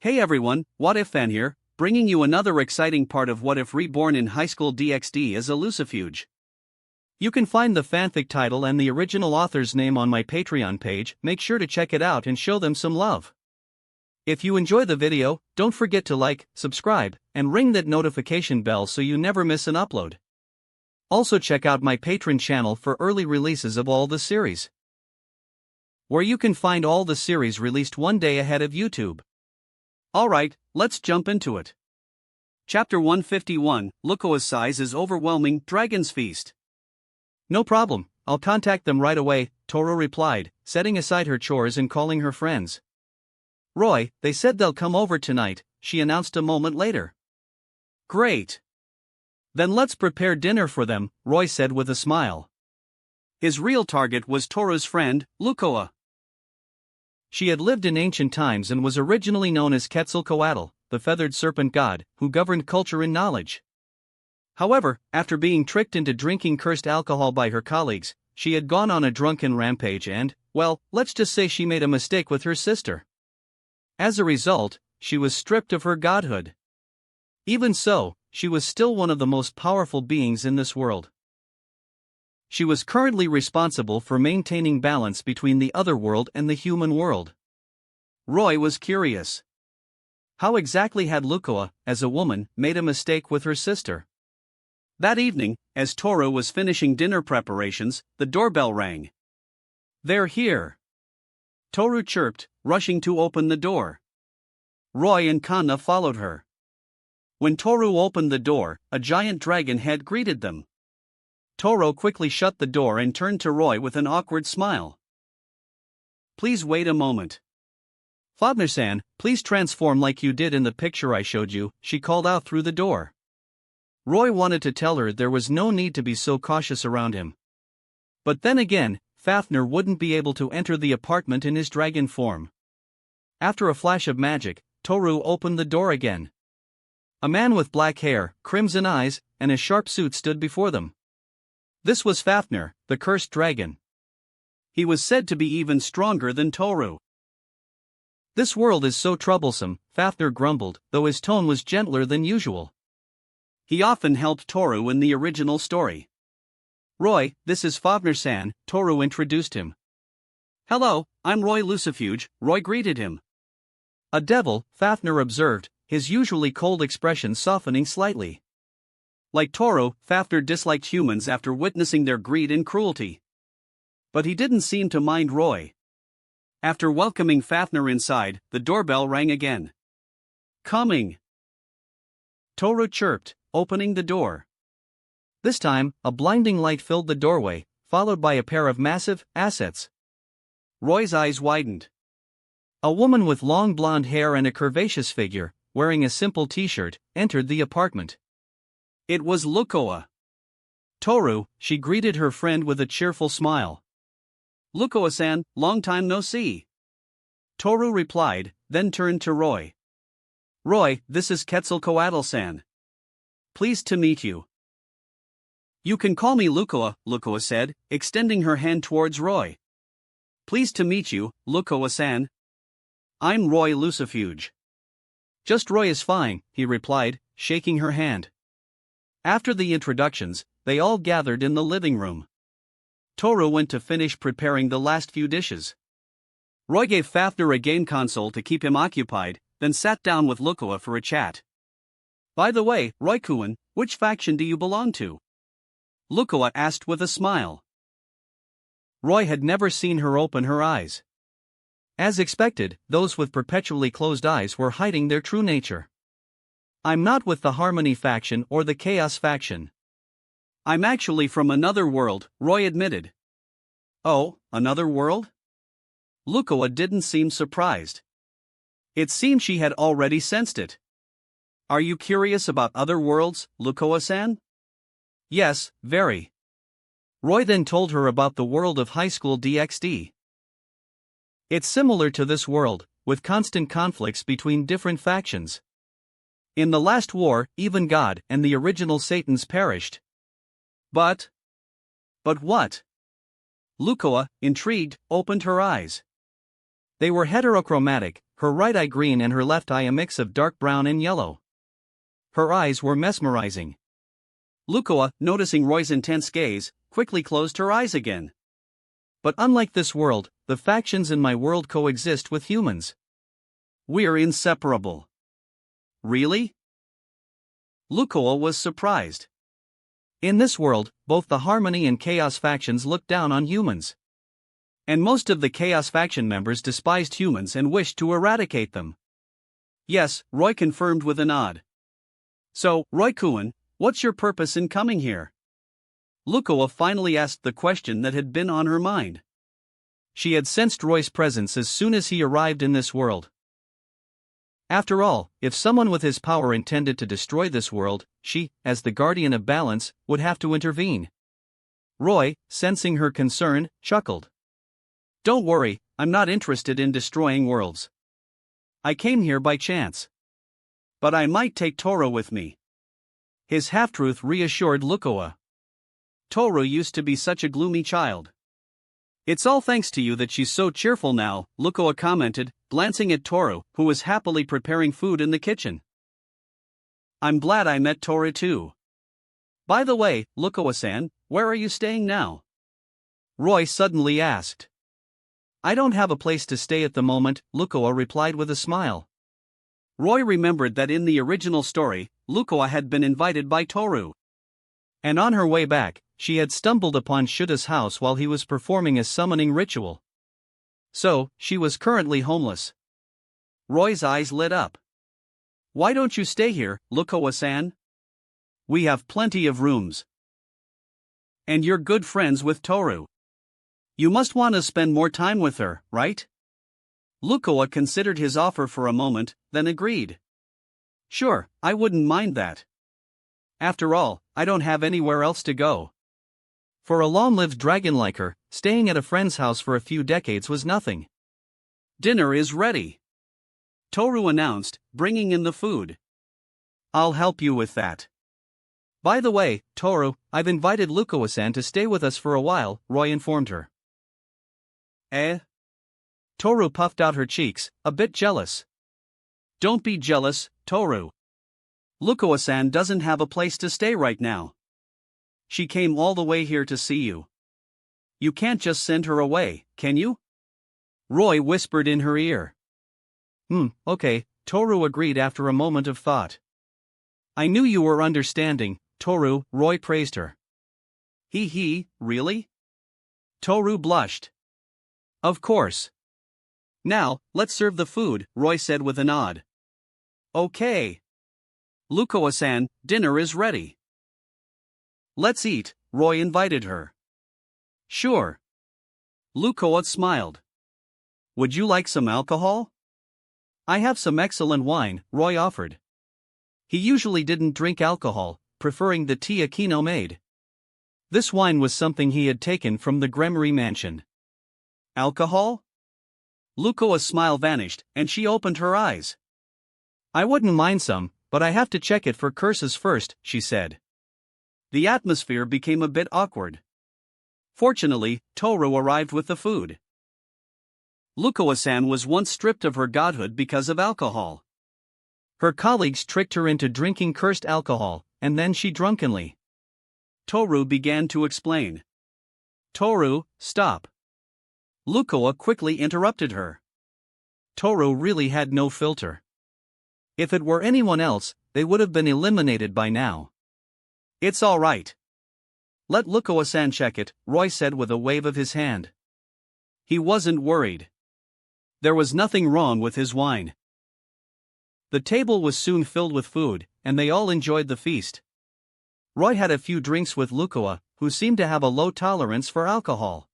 Hey everyone, What If Fan here, bringing you another exciting part of What If Reborn in Highschool DxD as a Lucifuge. You can find the fanfic title and the original author's name on my Patreon page. Make sure to check it out and show them some love. If you enjoy the video, don't forget to like, subscribe, and ring that notification bell so you never miss an upload. Also check out my Patreon channel for early releases of all the series, where you can find all the series released one day ahead of YouTube. Alright, let's jump into it. Chapter 151, Lucoa's size is overwhelming, Dragon's Feast. No problem, I'll contact them right away, Toru replied, setting aside her chores and calling her friends. Roy, they said they'll come over tonight, she announced a moment later. Great. Then let's prepare dinner for them, Roy said with a smile. His real target was Toru's friend, Lucoa. She had lived in ancient times and was originally known as Quetzalcoatl, the feathered serpent god, who governed culture and knowledge. However, after being tricked into drinking cursed alcohol by her colleagues, she had gone on a drunken rampage and, well, let's just say she made a mistake with her sister. As a result, she was stripped of her godhood. Even so, she was still one of the most powerful beings in this world. She was currently responsible for maintaining balance between the other world and the human world. Roy was curious. How exactly had Lucoa, as a woman, made a mistake with her sister? That evening, as Toru was finishing dinner preparations, the doorbell rang. They're here. Toru chirped, rushing to open the door. Roy and Kanna followed her. When Toru opened the door, a giant dragon head greeted them. Toru quickly shut the door and turned to Roy with an awkward smile. Please wait a moment. Fafnir-san, please transform like you did in the picture I showed you, she called out through the door. Roy wanted to tell her there was no need to be so cautious around him. But then again, Fafnir wouldn't be able to enter the apartment in his dragon form. After a flash of magic, Toru opened the door again. A man with black hair, crimson eyes, and a sharp suit stood before them. This was Fafnir, the cursed dragon. He was said to be even stronger than Toru. This world is so troublesome, Fafnir grumbled, though his tone was gentler than usual. He often helped Toru in the original story. Roy, this is Fafnir-san, Toru introduced him. Hello, I'm Roy Lucifuge, Roy greeted him. A devil, Fafnir observed, his usually cold expression softening slightly. Like Toru, Fafnir disliked humans after witnessing their greed and cruelty. But he didn't seem to mind Roy. After welcoming Fafnir inside, the doorbell rang again. Coming. Toru chirped, opening the door. This time, a blinding light filled the doorway, followed by a pair of massive assets. Roy's eyes widened. A woman with long blonde hair and a curvaceous figure, wearing a simple t-shirt, entered the apartment. It was Lucoa. Toru, she greeted her friend with a cheerful smile. Lucoa-san, long time no see. Toru replied, then turned to Roy. Roy, this is Quetzalcoatl-san. Pleased to meet you. You can call me Lucoa, Lucoa said, extending her hand towards Roy. Pleased to meet you, Lucoa-san. I'm Roy Lucifuge. Just Roy is fine, he replied, shaking her hand. After the introductions, they all gathered in the living room. Toru went to finish preparing the last few dishes. Roy gave Fafnir a game console to keep him occupied, then sat down with Lucoa for a chat. By the way, Roy-kun, which faction do you belong to? Lucoa asked with a smile. Roy had never seen her open her eyes. As expected, those with perpetually closed eyes were hiding their true nature. I'm not with the Harmony faction or the Chaos faction. I'm actually from another world, Roy admitted. Oh, another world? Lucoa didn't seem surprised. It seemed she had already sensed it. Are you curious about other worlds, Lucoa-san? Yes, very. Roy then told her about the world of Highschool DxD. It's similar to this world, with constant conflicts between different factions. In the last war, even God and the original Satans perished. But what? Lucoa, intrigued, opened her eyes. They were heterochromatic, her right eye green and her left eye a mix of dark brown and yellow. Her eyes were mesmerizing. Lucoa, noticing Roy's intense gaze, quickly closed her eyes again. But unlike this world, the factions in my world coexist with humans. We're inseparable. Really? Lucoa was surprised. In this world, both the Harmony and Chaos factions looked down on humans. And most of the Chaos faction members despised humans and wished to eradicate them. Yes, Roy confirmed with a nod. So, Roy-kun, what's your purpose in coming here? Lucoa finally asked the question that had been on her mind. She had sensed Roy's presence as soon as he arrived in this world. After all, if someone with his power intended to destroy this world, she, as the guardian of balance, would have to intervene. Roy, sensing her concern, chuckled. Don't worry, I'm not interested in destroying worlds. I came here by chance. But I might take Toru with me. His half-truth reassured Lucoa. Toru used to be such a gloomy child. It's all thanks to you that she's so cheerful now, Lucoa commented, glancing at Toru, who was happily preparing food in the kitchen. I'm glad I met Toru too. By the way, Lucoa-san, where are you staying now? Roy suddenly asked. I don't have a place to stay at the moment, Lucoa replied with a smile. Roy remembered that in the original story, Lucoa had been invited by Toru. And on her way back, she had stumbled upon Shuta's house while he was performing a summoning ritual. So, she was currently homeless. Roy's eyes lit up. Why don't you stay here, Lucoa-san? We have plenty of rooms. And you're good friends with Toru. You must want to spend more time with her, right? Lucoa considered his offer for a moment, then agreed. Sure, I wouldn't mind that. After all, I don't have anywhere else to go. For a long-lived dragon like her, staying at a friend's house for a few decades was nothing. Dinner is ready, Toru announced, bringing in the food. I'll help you with that. By the way, Toru, I've invited Lucoa-san to stay with us for a while, Roy informed her. Eh? Toru puffed out her cheeks, a bit jealous. Don't be jealous, Toru. Lucoa-san doesn't have a place to stay right now. She came all the way here to see you. You can't just send her away, can you? Roy whispered in her ear. Okay, Toru agreed after a moment of thought. I knew you were understanding, Toru, Roy praised her. Really? Toru blushed. Of course. Now, let's serve the food, Roy said with a nod. Okay. Lucoa-san, dinner is ready. Let's eat, Roy invited her. Sure. Lucoa smiled. Would you like some alcohol? I have some excellent wine, Roy offered. He usually didn't drink alcohol, preferring the tea Aquino made. This wine was something he had taken from the Gremory mansion. Alcohol? Lucoa's smile vanished, and she opened her eyes. I wouldn't mind some, but I have to check it for curses first, she said. The atmosphere became a bit awkward. Fortunately, Toru arrived with the food. Lucoa-san was once stripped of her godhood because of alcohol. Her colleagues tricked her into drinking cursed alcohol, and then she drunkenly. Toru began to explain. Toru, stop. Lucoa quickly interrupted her. Toru really had no filter. If it were anyone else, they would have been eliminated by now. It's all right. Let Lucoa-san check it, Roy said with a wave of his hand. He wasn't worried. There was nothing wrong with his wine. The table was soon filled with food, and they all enjoyed the feast. Roy had a few drinks with Lucoa, who seemed to have a low tolerance for alcohol.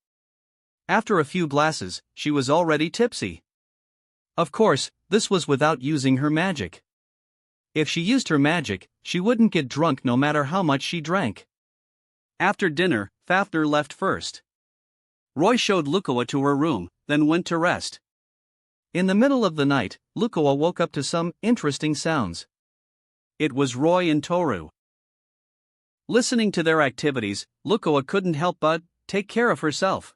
After a few glasses, she was already tipsy. Of course, this was without using her magic. If she used her magic, she wouldn't get drunk no matter how much she drank. After dinner, Fafner left first. Roy showed Lucoa to her room, then went to rest. In the middle of the night, Lucoa woke up to some interesting sounds. It was Roy and Toru. Listening to their activities, Lucoa couldn't help but take care of herself.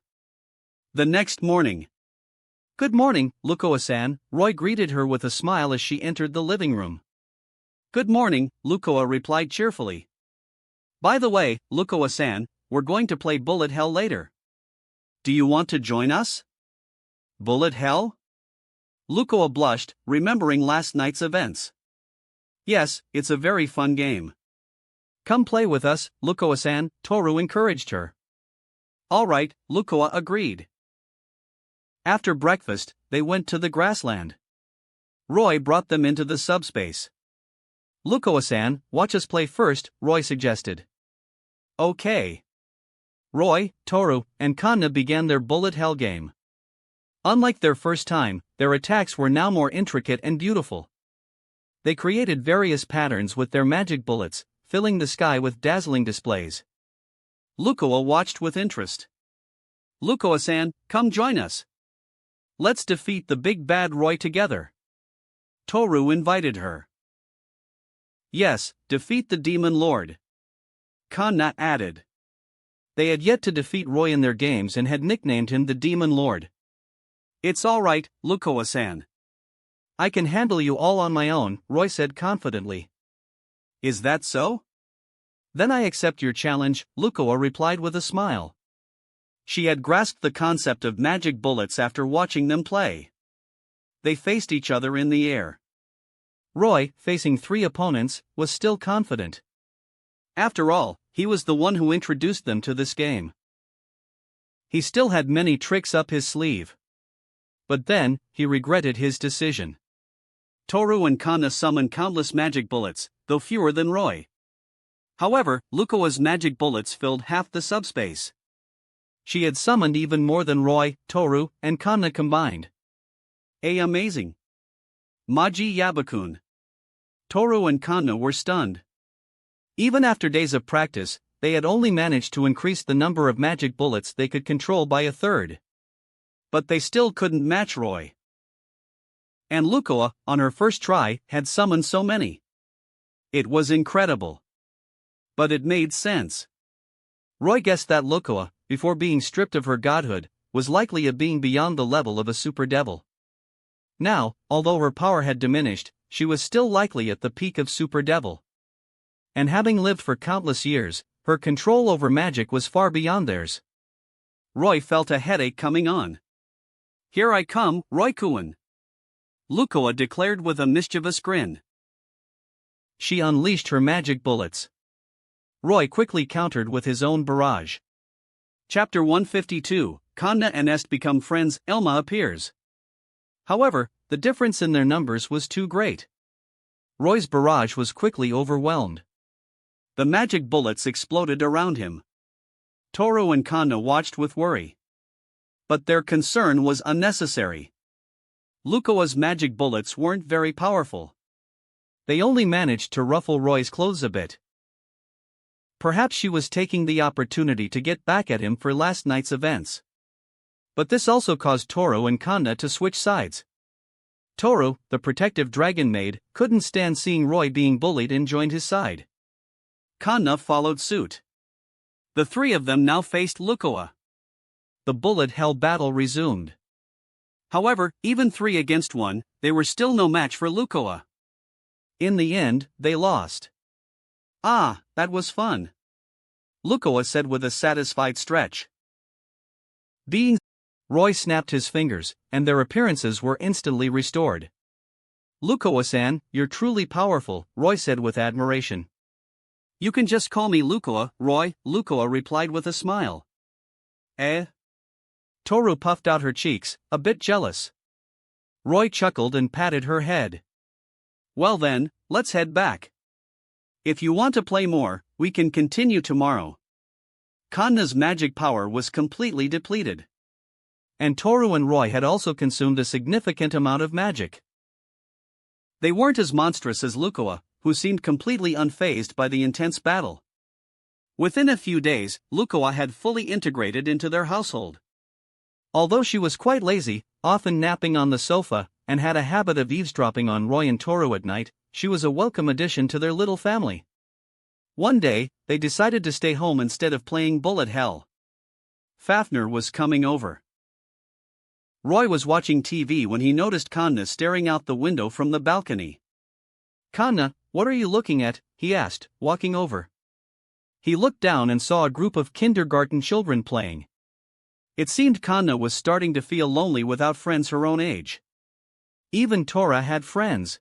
The next morning, Good morning, Lukoa-san, Roy greeted her with a smile as she entered the living room. Good morning, Lukoa replied cheerfully. By the way, Lukoa-san, we're going to play Bullet Hell later. Do you want to join us? Bullet Hell? Lukoa blushed, remembering last night's events. Yes, it's a very fun game. Come play with us, Lukoa-san, Toru encouraged her. All right, Lukoa agreed. After breakfast, they went to the grassland. Roy brought them into the subspace. Lukoa-san, watch us play first, Roy suggested. Okay. Roy, Toru, and Kanna began their Bullet Hell game. Unlike their first time, their attacks were now more intricate and beautiful. They created various patterns with their magic bullets, filling the sky with dazzling displays. Lukoa watched with interest. Lukoa-san, come join us. Let's defeat the big bad Roy together. Toru invited her. Yes, defeat the Demon Lord. Kanna added. They had yet to defeat Roy in their games and had nicknamed him the Demon Lord. It's all right, Lukoa-san. I can handle you all on my own, Roy said confidently. Is that so? Then I accept your challenge, Lukoa replied with a smile. She had grasped the concept of magic bullets after watching them play. They faced each other in the air. Roy, facing 3 opponents, was still confident. After all, he was the one who introduced them to this game. He still had many tricks up his sleeve. But then, he regretted his decision. Toru and Kanna summoned countless magic bullets, though fewer than Roy. However, Lukoa's magic bullets filled half the subspace. She had summoned even more than Roy, Toru, and Kanna combined. Amazing! Maji Yabakun. Toru and Kanna were stunned. Even after days of practice, they had only managed to increase the number of magic bullets they could control by 1/3. But they still couldn't match Roy. And Lukoa, on her first try, had summoned so many. It was incredible. But it made sense. Roy guessed that Lukoa, before being stripped of her godhood, was likely a being beyond the level of a super devil. Now, although her power had diminished, she was still likely at the peak of super devil. And having lived for countless years, her control over magic was far beyond theirs. Roy felt a headache coming on. Here I come, Roy-kun. Lukoa declared with a mischievous grin. She unleashed her magic bullets. Roy quickly countered with his own barrage. Chapter 152, Kanna and Est become friends, Elma appears. However, the difference in their numbers was too great. Roy's barrage was quickly overwhelmed. The magic bullets exploded around him. Toru and Kanna watched with worry. But their concern was unnecessary. Lukoa's magic bullets weren't very powerful. They only managed to ruffle Roy's clothes a bit. Perhaps she was taking the opportunity to get back at him for last night's events. But this also caused Toru and Kanna to switch sides. Toru, the protective dragon maid, couldn't stand seeing Roy being bullied and joined his side. Kanna followed suit. The 3 of them now faced Lukoa. The Bullet Hell battle resumed. However, even 3 against 1, they were still no match for Lukoa. In the end, they lost. Ah, that was fun. Lukoa said with a satisfied stretch. Roy snapped his fingers, and their appearances were instantly restored. Lukoa-san, you're truly powerful, Roy said with admiration. You can just call me Lukoa, Roy, Lukoa replied with a smile. Toru puffed out her cheeks, a bit jealous. Roy chuckled and patted her head. Well then, let's head back. If you want to play more, we can continue tomorrow. Kanna's magic power was completely depleted. And Toru and Roy had also consumed a significant amount of magic. They weren't as monstrous as Lukoa, who seemed completely unfazed by the intense battle. Within a few days, Lukoa had fully integrated into their household. Although she was quite lazy, often napping on the sofa, and had a habit of eavesdropping on Roy and Toru at night, she was a welcome addition to their little family. One day, they decided to stay home instead of playing Bullet Hell. Fafnir was coming over. Roy was watching TV when he noticed Kanna staring out the window from the balcony. "Kanna, what are you looking at?" he asked, walking over. He looked down and saw a group of kindergarten children playing. It seemed Kanna was starting to feel lonely without friends her own age. Even Tora had friends.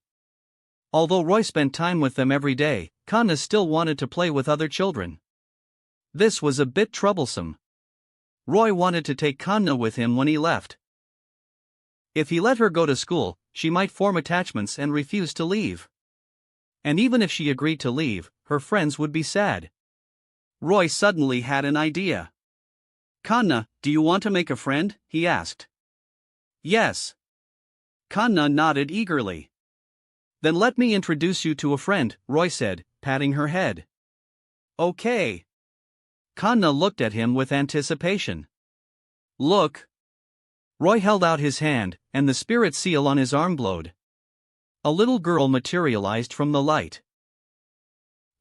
Although Roy spent time with them every day, Kanna still wanted to play with other children. This was a bit troublesome. Roy wanted to take Kanna with him when he left. If he let her go to school, she might form attachments and refuse to leave. And even if she agreed to leave, her friends would be sad. Roy suddenly had an idea. "Kanna, do you want to make a friend?" he asked. "Yes." Kanna nodded eagerly. "Then let me introduce you to a friend," Roy said, patting her head. "Okay." Kanna looked at him with anticipation. "Look." Roy held out his hand, and the spirit seal on his arm glowed. A little girl materialized from the light.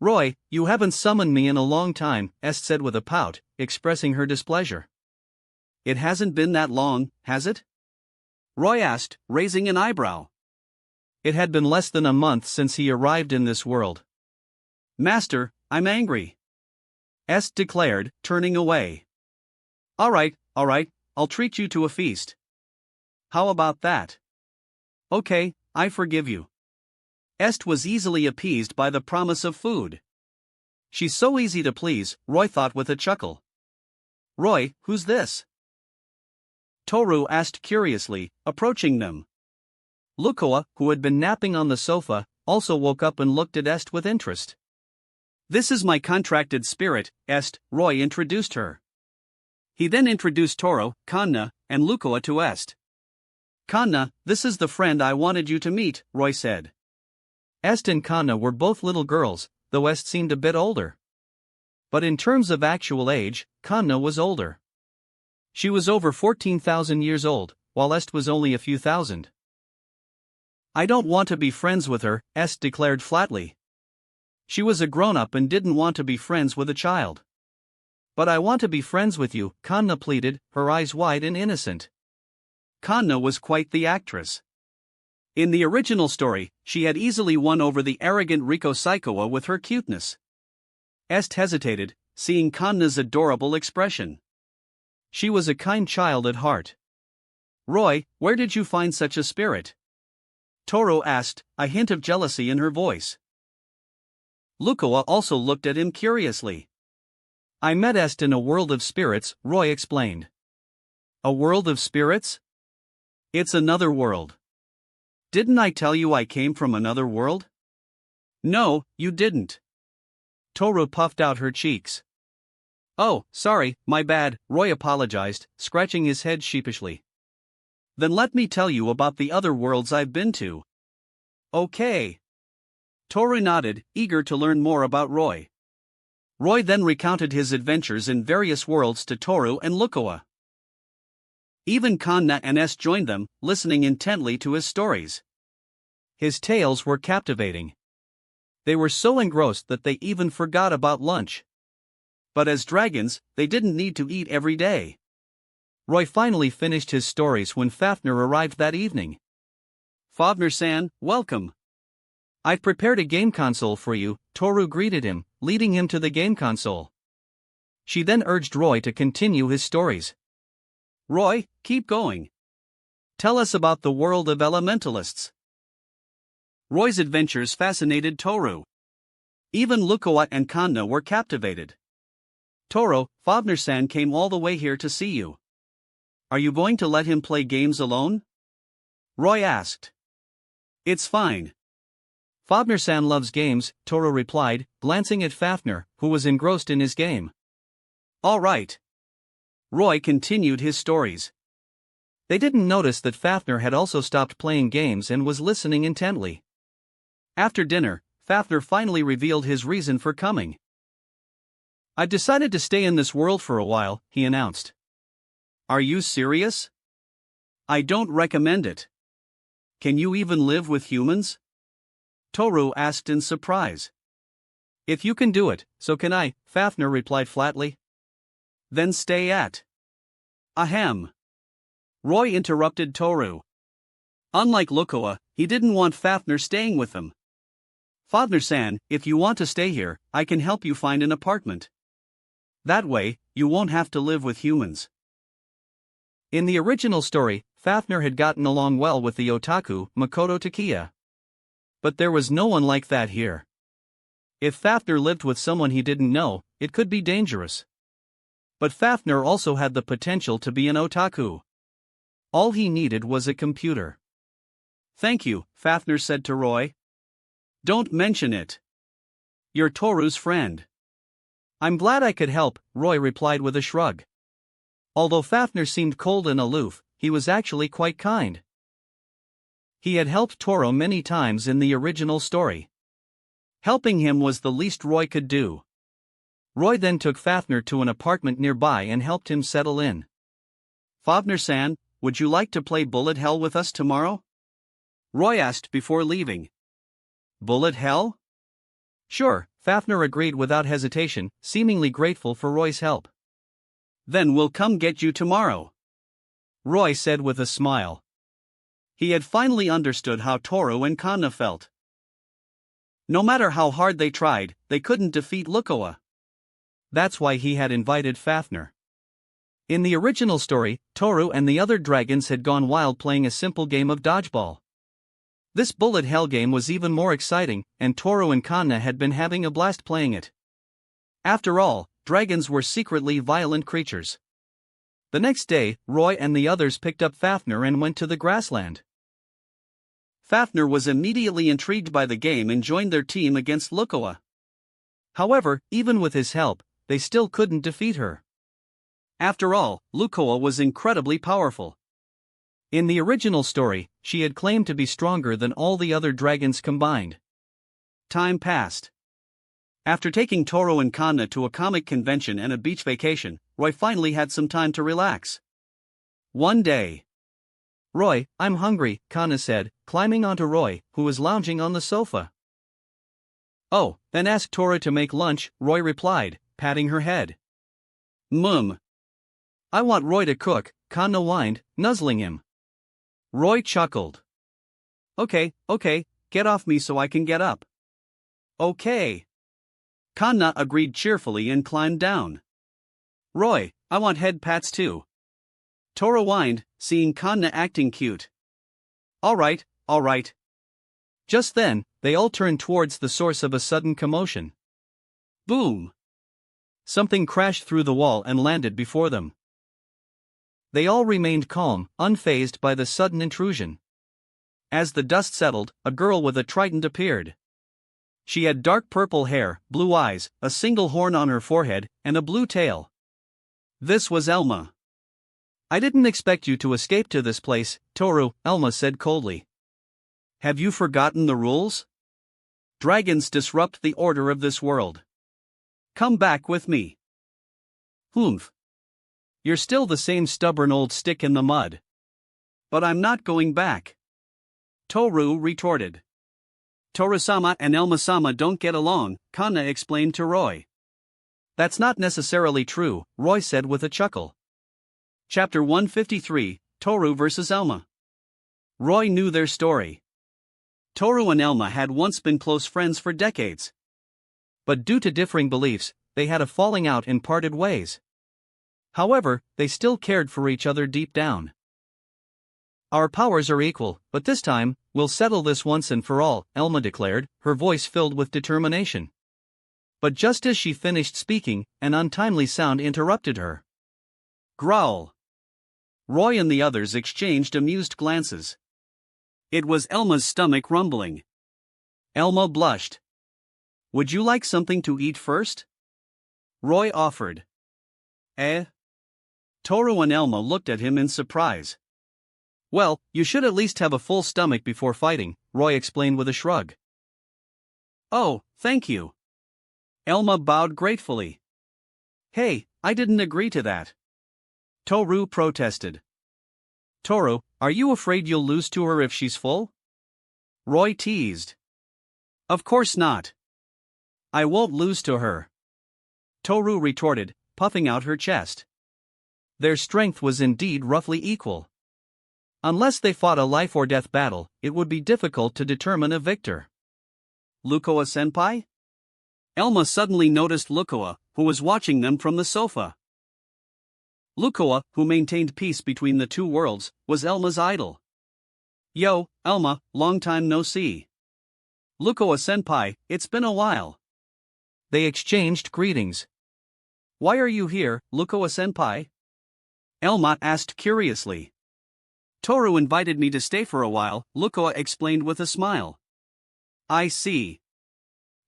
"Roy, you haven't summoned me in a long time," Est said with a pout, expressing her displeasure. "It hasn't been that long, has it?" Roy asked, raising an eyebrow. It had been less than a month since he arrived in this world. "Master, I'm angry," Est declared, turning away. All right, I'll treat you to a feast. How about that?" "Okay, I forgive you." Est was easily appeased by the promise of food. She's so easy to please, Roy thought with a chuckle. "Roy, who's this?" Toru asked curiously, approaching them. Lukoa, who had been napping on the sofa, also woke up and looked at Est with interest. "This is my contracted spirit, Est," Roy introduced her. He then introduced Toru, Kanna, and Lukoa to Est. "Kanna, this is the friend I wanted you to meet," Roy said. Est and Kanna were both little girls, though Est seemed a bit older. But in terms of actual age, Kanna was older. She was over 14,000 years old, while Est was only a few thousand. "I don't want to be friends with her," Est declared flatly. She was a grown-up and didn't want to be friends with a child. "But I want to be friends with you," Kanna pleaded, her eyes wide and innocent. Kanna was quite the actress. In the original story, she had easily won over the arrogant Riko Saikawa with her cuteness. Est hesitated, seeing Kanna's adorable expression. She was a kind child at heart. "Roy, where did you find such a spirit?" Toru asked, a hint of jealousy in her voice. Lukoa also looked at him curiously. "I met Est in a world of spirits," Roy explained. "A world of spirits?" "It's another world." "Didn't I tell you I came from another world?" "No, you didn't." Toru puffed out her cheeks. "Oh, sorry, my bad," Roy apologized, scratching his head sheepishly. "Then let me tell you about the other worlds I've been to." "Okay." Toru nodded, eager to learn more about Roy. Roy then recounted his adventures in various worlds to Toru and Lukoa. Even Kanna and Est joined them, listening intently to his stories. His tales were captivating. They were so engrossed that they even forgot about lunch. But as dragons, they didn't need to eat every day. Roy finally finished his stories when Fafnir arrived that evening. "Fafnir-san, welcome. I've prepared a game console for you," Toru greeted him, leading him to the game console. She then urged Roy to continue his stories. "Roy, keep going. Tell us about the world of elementalists." Roy's adventures fascinated Toru. Even Lukoa and Kanna were captivated. "Toru, Fafnir-san came all the way here to see you. Are you going to let him play games alone?" Roy asked. "It's fine. Fafnir-san loves games," Toru replied, glancing at Fafnir, who was engrossed in his game. "All right." Roy continued his stories. They didn't notice that Fafnir had also stopped playing games and was listening intently. After dinner, Fafnir finally revealed his reason for coming. "I've decided to stay in this world for a while," he announced. "Are you serious? I don't recommend it. Can you even live with humans?" Toru asked in surprise. "If you can do it, so can I," Fafnir replied flatly. "Then stay at." Ahem. Roy interrupted Toru. Unlike Lukoa, he didn't want Fafnir staying with them. Fafnir-san, if you want to stay here, I can help you find an apartment. That way, you won't have to live with humans. In the original story, Fafnir had gotten along well with the otaku, Makoto Takiya. But there was no one like that here. If Fafnir lived with someone he didn't know, it could be dangerous. But Fafnir also had the potential to be an otaku. All he needed was a computer. Thank you, Fafnir said to Roy. Don't mention it. You're Toru's friend. I'm glad I could help, Roy replied with a shrug. Although Fafnir seemed cold and aloof, he was actually quite kind. He had helped Toru many times in the original story. Helping him was the least Roy could do. Roy then took Fafnir to an apartment nearby and helped him settle in. Fafnir-san, would you like to play Bullet Hell with us tomorrow? Roy asked before leaving. Bullet Hell? Sure, Fafnir agreed without hesitation, seemingly grateful for Roy's help. Then we'll come get you tomorrow, Roy said with a smile. He had finally understood how Toru and Kanna felt. No matter how hard they tried, they couldn't defeat Lukoa. That's why he had invited Fafnir. In the original story, Toru and the other dragons had gone wild playing a simple game of dodgeball. This Bullet Hell game was even more exciting, and Toru and Kanna had been having a blast playing it. After all, dragons were secretly violent creatures. The next day, Roy and the others picked up Fafnir and went to the grassland. Fafnir was immediately intrigued by the game and joined their team against Lukoa. However, even with his help, they still couldn't defeat her. After all, Lukoa was incredibly powerful. In the original story, she had claimed to be stronger than all the other dragons combined. Time passed. After taking Toru and Kanna to a comic convention and a beach vacation, Roy finally had some time to relax. One day. Roy, I'm hungry, Kanna said, climbing onto Roy, who was lounging on the sofa. Oh, then ask Toru to make lunch, Roy replied, patting her head. I want Roy to cook, Kanna whined, nuzzling him. Roy chuckled. Okay, get off me so I can get up. Okay. Kanna agreed cheerfully and climbed down. Roy, I want head pats too. Toru whined, seeing Kanna acting cute. Alright. Just then, they all turned towards the source of a sudden commotion. Boom! Something crashed through the wall and landed before them. They all remained calm, unfazed by the sudden intrusion. As the dust settled, a girl with a trident appeared. She had dark purple hair, blue eyes, a single horn on her forehead, and a blue tail. This was Elma. I didn't expect you to escape to this place, Toru, Elma said coldly. Have you forgotten the rules? Dragons disrupt the order of this world. Come back with me. Humph. You're still the same stubborn old stick in the mud. But I'm not going back. Toru retorted. Toru-sama and Elma-sama don't get along, Kanna explained to Roy. That's not necessarily true, Roy said with a chuckle. Chapter 153, Toru vs. Elma. Roy knew their story. Toru and Elma had once been close friends for decades. But due to differing beliefs, they had a falling out and parted ways. However, they still cared for each other deep down. Our powers are equal, but this time, we'll settle this once and for all, Elma declared, her voice filled with determination. But just as she finished speaking, an untimely sound interrupted her. Growl. Roy and the others exchanged amused glances. It was Elma's stomach rumbling. Elma blushed. Would you like something to eat first? Roy offered. Toru and Elma looked at him in surprise. Well, you should at least have a full stomach before fighting, Roy explained with a shrug. Oh, thank you. Elma bowed gratefully. Hey, I didn't agree to that. Toru protested. Toru, are you afraid you'll lose to her if she's full? Roy teased. Of course not. I won't lose to her. Toru retorted, puffing out her chest. Their strength was indeed roughly equal. Unless they fought a life-or-death battle, it would be difficult to determine a victor. Lukoa-senpai? Elma suddenly noticed Lukoa, who was watching them from the sofa. Lukoa, who maintained peace between the two worlds, was Elma's idol. Yo, Elma, long time no see. Lukoa-senpai, it's been a while. They exchanged greetings. Why are you here, Lukoa-senpai? Elma asked curiously. Toru invited me to stay for a while, Lukoa explained with a smile. I see.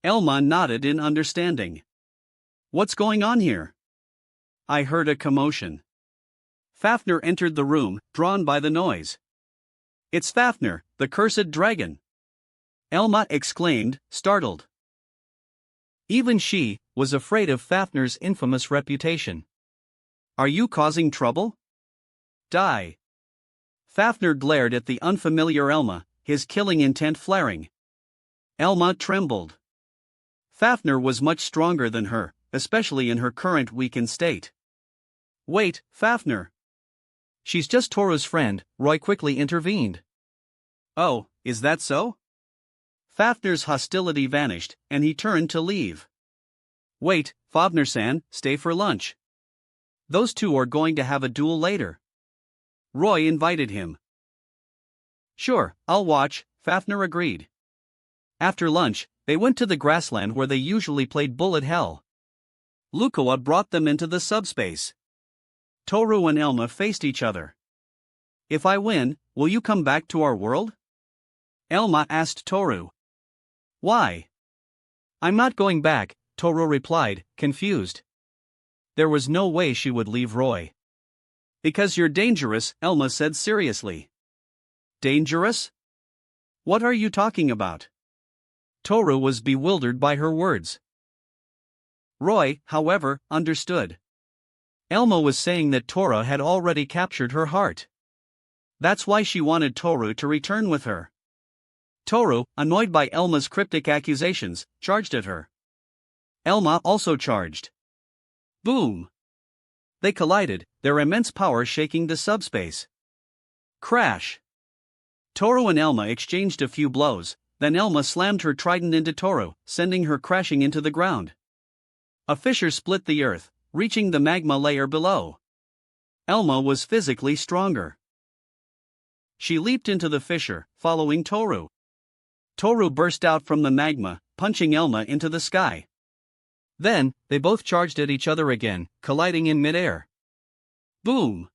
Elma nodded in understanding. What's going on here? I heard a commotion. Fafnir entered the room, drawn by the noise. It's Fafnir, the cursed dragon! Elma exclaimed, startled. Even she was afraid of Fafnir's infamous reputation. Are you causing trouble? Die! Fafnir glared at the unfamiliar Elma, his killing intent flaring. Elma trembled. Fafnir was much stronger than her, especially in her current weakened state. Wait, Fafnir! She's just Toru's friend, Roy quickly intervened. Oh, is that so? Fafnir's hostility vanished, and he turned to leave. Wait, Fafnir-san, stay for lunch. Those two are going to have a duel later. Roy invited him. Sure, I'll watch, Fafnir agreed. After lunch, they went to the grassland where they usually played bullet hell. Lukoa brought them into the subspace. Toru and Elma faced each other. If I win, will you come back to our world? Elma asked Toru. Why? I'm not going back, Toru replied, confused. There was no way she would leave Roy. Because you're dangerous, Elma said seriously. Dangerous? What are you talking about? Toru was bewildered by her words. Roy, however, understood. Elma was saying that Toru had already captured her heart. That's why she wanted Toru to return with her. Toru, annoyed by Elma's cryptic accusations, charged at her. Elma also charged. Boom! They collided, their immense power shaking the subspace. Crash! Toru and Elma exchanged a few blows, then Elma slammed her trident into Toru, sending her crashing into the ground. A fissure split the earth, reaching the magma layer below. Elma was physically stronger. She leaped into the fissure, following Toru. Toru burst out from the magma, punching Elma into the sky. Then, they both charged at each other again, colliding in midair. Boom!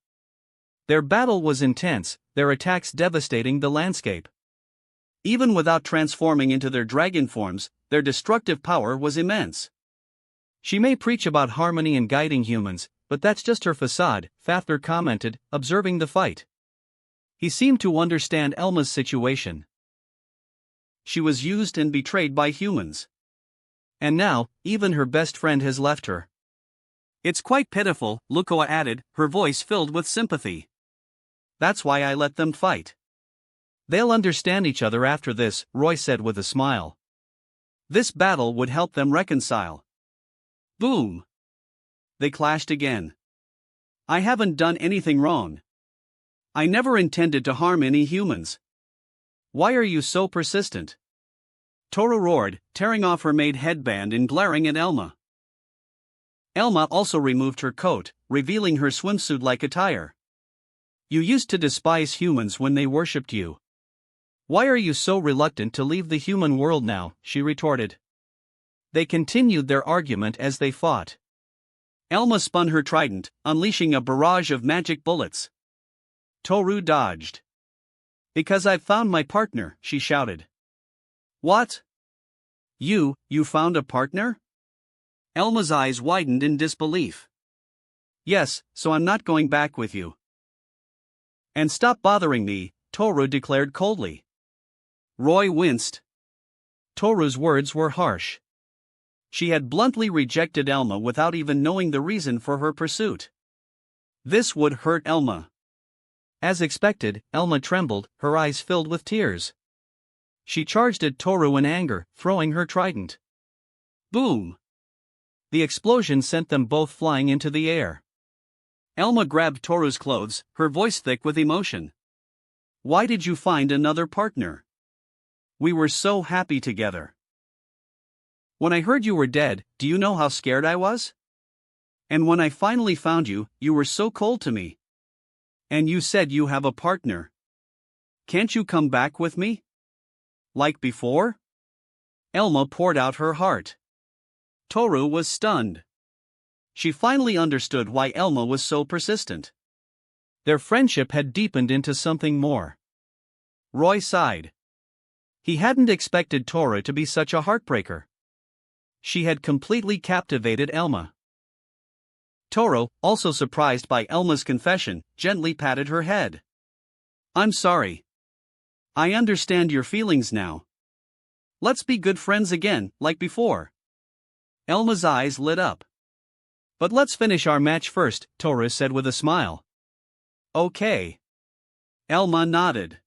Their battle was intense, their attacks devastating the landscape. Even without transforming into their dragon forms, their destructive power was immense. She may preach about harmony and guiding humans, but that's just her facade, Fafnir commented, observing the fight. He seemed to understand Elma's situation. She was used and betrayed by humans. And now, even her best friend has left her. It's quite pitiful, Lukoa added, her voice filled with sympathy. That's why I let them fight. They'll understand each other after this, Roy said with a smile. This battle would help them reconcile. Boom! They clashed again. I haven't done anything wrong. I never intended to harm any humans. Why are you so persistent? Toru roared, tearing off her maid headband and glaring at Elma. Elma also removed her coat, revealing her swimsuit-like attire. You used to despise humans when they worshipped you. Why are you so reluctant to leave the human world now? She retorted. They continued their argument as they fought. Elma spun her trident, unleashing a barrage of magic bullets. Toru dodged. Because I've found my partner, she shouted. What? You found a partner? Elma's eyes widened in disbelief. Yes, so I'm not going back with you. And stop bothering me, Toru declared coldly. Roy winced. Toru's words were harsh. She had bluntly rejected Elma without even knowing the reason for her pursuit. This would hurt Elma. As expected, Elma trembled, her eyes filled with tears. She charged at Toru in anger, throwing her trident. Boom! The explosion sent them both flying into the air. Elma grabbed Toru's clothes, her voice thick with emotion. Why did you find another partner? We were so happy together. When I heard you were dead, do you know how scared I was? And when I finally found you, you were so cold to me. And you said you have a partner. Can't you come back with me? Like before? Elma poured out her heart. Toru was stunned. She finally understood why Elma was so persistent. Their friendship had deepened into something more. Roy sighed. He hadn't expected Toru to be such a heartbreaker. She had completely captivated Elma. Toru, also surprised by Elma's confession, gently patted her head. I'm sorry. I understand your feelings now. Let's be good friends again, like before. Elma's eyes lit up. But let's finish our match first, Toru said with a smile. Okay. Elma nodded.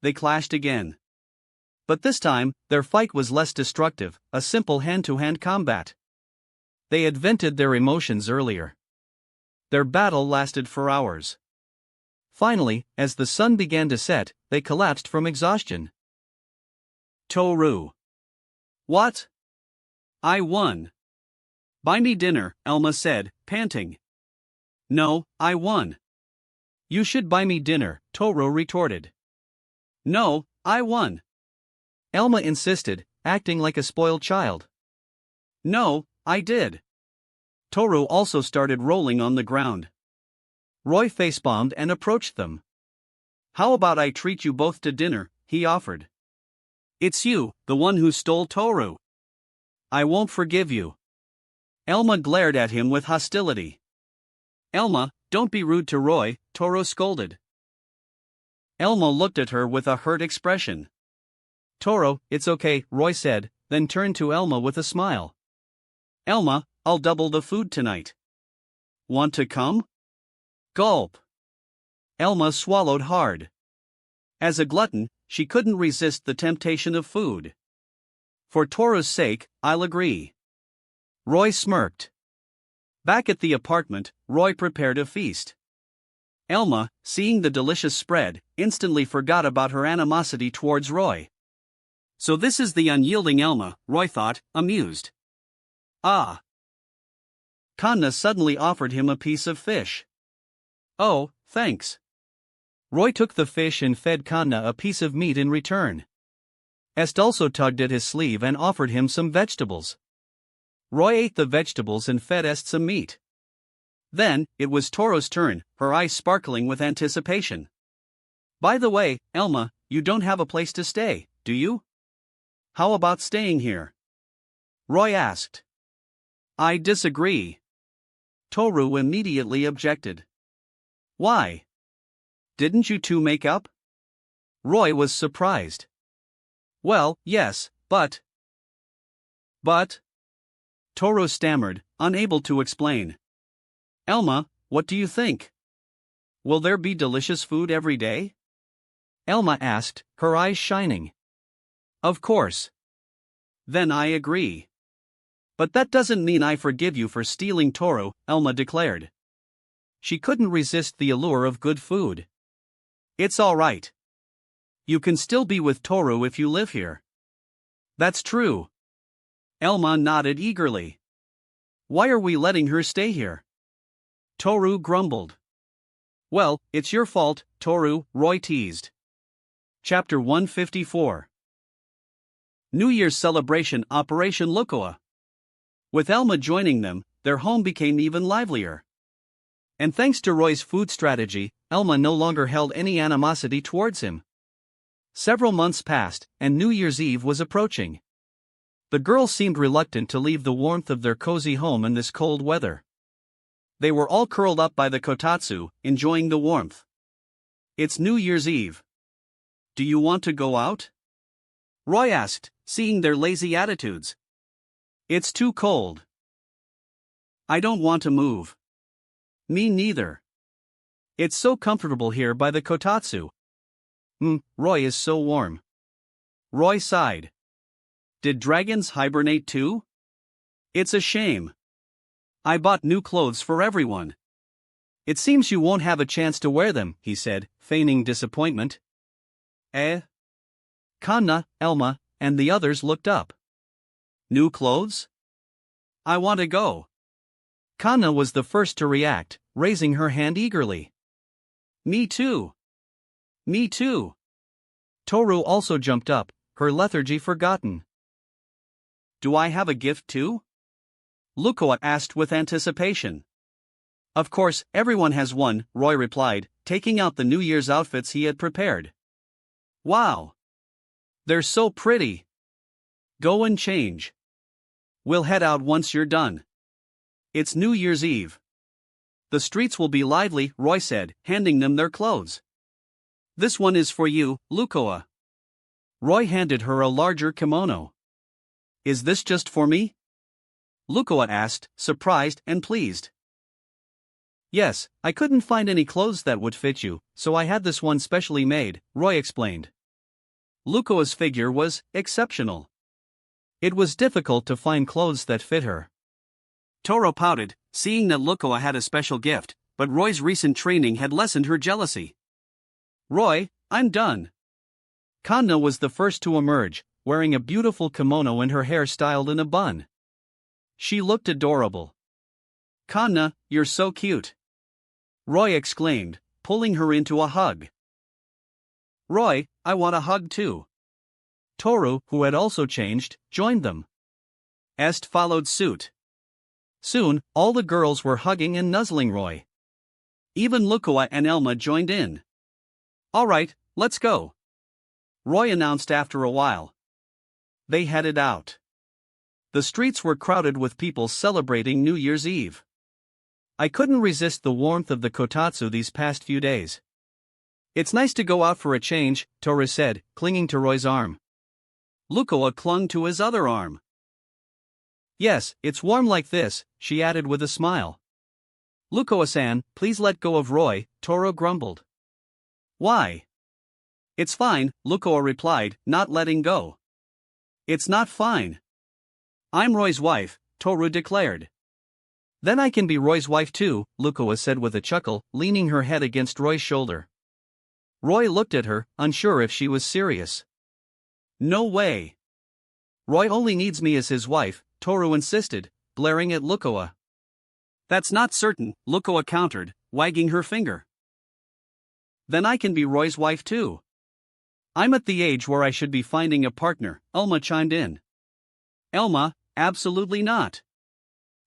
They clashed again. But this time, their fight was less destructive, a simple hand-to-hand combat. They had vented their emotions earlier. Their battle lasted for hours. Finally, as the sun began to set, they collapsed from exhaustion. Toru. What? I won. Buy me dinner, Elma said, panting. No, I won. You should buy me dinner, Toru retorted. No, I won. Elma insisted, acting like a spoiled child. No, I did. Toru also started rolling on the ground. Roy facepalmed and approached them. How about I treat you both to dinner, he offered. It's you, the one who stole Toru. I won't forgive you. Elma glared at him with hostility. Elma, don't be rude to Roy, Toru scolded. Elma looked at her with a hurt expression. Toru, it's okay, Roy said, then turned to Elma with a smile. Elma, I'll double the food tonight. Want to come? Gulp. Elma swallowed hard. As a glutton, she couldn't resist the temptation of food. For Toru's sake, I'll agree. Roy smirked. Back at the apartment, Roy prepared a feast. Elma, seeing the delicious spread, instantly forgot about her animosity towards Roy. So this is the unyielding Elma, Roy thought, amused. Ah. Kanna suddenly offered him a piece of fish. Oh, thanks. Roy took the fish and fed Kanna a piece of meat in return. Est also tugged at his sleeve and offered him some vegetables. Roy ate the vegetables and fed Est some meat. Then, it was Toru's turn, her eyes sparkling with anticipation. By the way, Elma, you don't have a place to stay, do you? How about staying here? Roy asked. I disagree. Toru immediately objected. Why? Didn't you two make up? Roy was surprised. Well, yes, but... Toru stammered, unable to explain. Elma, what do you think? Will there be delicious food every day? Elma asked, her eyes shining. Of course. Then I agree. But that doesn't mean I forgive you for stealing Toru, Elma declared. She couldn't resist the allure of good food. It's all right. You can still be with Toru if you live here. That's true. Elma nodded eagerly. Why are we letting her stay here? Toru grumbled. Well, it's your fault, Toru, Roy teased. Chapter 154. New Year's celebration Operation Lokoa. With Elma joining them, their home became even livelier. And thanks to Roy's food strategy, Elma no longer held any animosity towards him. Several months passed, and New Year's Eve was approaching. The girls seemed reluctant to leave the warmth of their cozy home in this cold weather. They were all curled up by the kotatsu, enjoying the warmth. It's New Year's Eve. Do you want to go out? Roy asked, seeing their lazy attitudes. It's too cold. I don't want to move. Me neither. It's so comfortable here by the kotatsu. Roy is so warm. Roy sighed. Did dragons hibernate too? It's a shame. I bought new clothes for everyone. It seems you won't have a chance to wear them, he said, feigning disappointment. Eh? Kanna, Elma, and the others looked up. New clothes? I want to go. Kanna was the first to react, raising her hand eagerly. Me too. Me too. Toru also jumped up, her lethargy forgotten. Do I have a gift too? Lukoa asked with anticipation. Of course, everyone has one, Roy replied, taking out the New Year's outfits he had prepared. Wow! They're so pretty. Go and change. We'll head out once you're done. It's New Year's Eve. The streets will be lively, Roy said, handing them their clothes. This one is for you, Lukoa. Roy handed her a larger kimono. Is this just for me? Lukoa asked, surprised and pleased. Yes, I couldn't find any clothes that would fit you, so I had this one specially made, Roy explained. Lukoa's figure was exceptional. It was difficult to find clothes that fit her. Toru pouted, seeing that Lukoa had a special gift, but Roy's recent training had lessened her jealousy. Roy, I'm done. Kanna was the first to emerge, wearing a beautiful kimono and her hair styled in a bun. She looked adorable. Kanna, you're so cute. Roy exclaimed, pulling her into a hug. Roy, I want a hug too. Toru, who had also changed, joined them. Est followed suit. Soon, all the girls were hugging and nuzzling Roy. Even Lukoa and Elma joined in. All right, let's go. Roy announced after a while. They headed out. The streets were crowded with people celebrating New Year's Eve. I couldn't resist the warmth of the kotatsu these past few days. It's nice to go out for a change, Toru said, clinging to Roy's arm. Lukoa clung to his other arm. Yes, it's warm like this, she added with a smile. Lukoa-san, please let go of Roy, Toru grumbled. Why? It's fine, Lukoa replied, not letting go. It's not fine. I'm Roy's wife, Toru declared. Then I can be Roy's wife too, Lukoa said with a chuckle, leaning her head against Roy's shoulder. Roy looked at her, unsure if she was serious. No way. Roy only needs me as his wife, Toru insisted, glaring at Lukoa. That's not certain, Lukoa countered, wagging her finger. Then I can be Roy's wife too. I'm at the age where I should be finding a partner, Elma chimed in. Elma, absolutely not.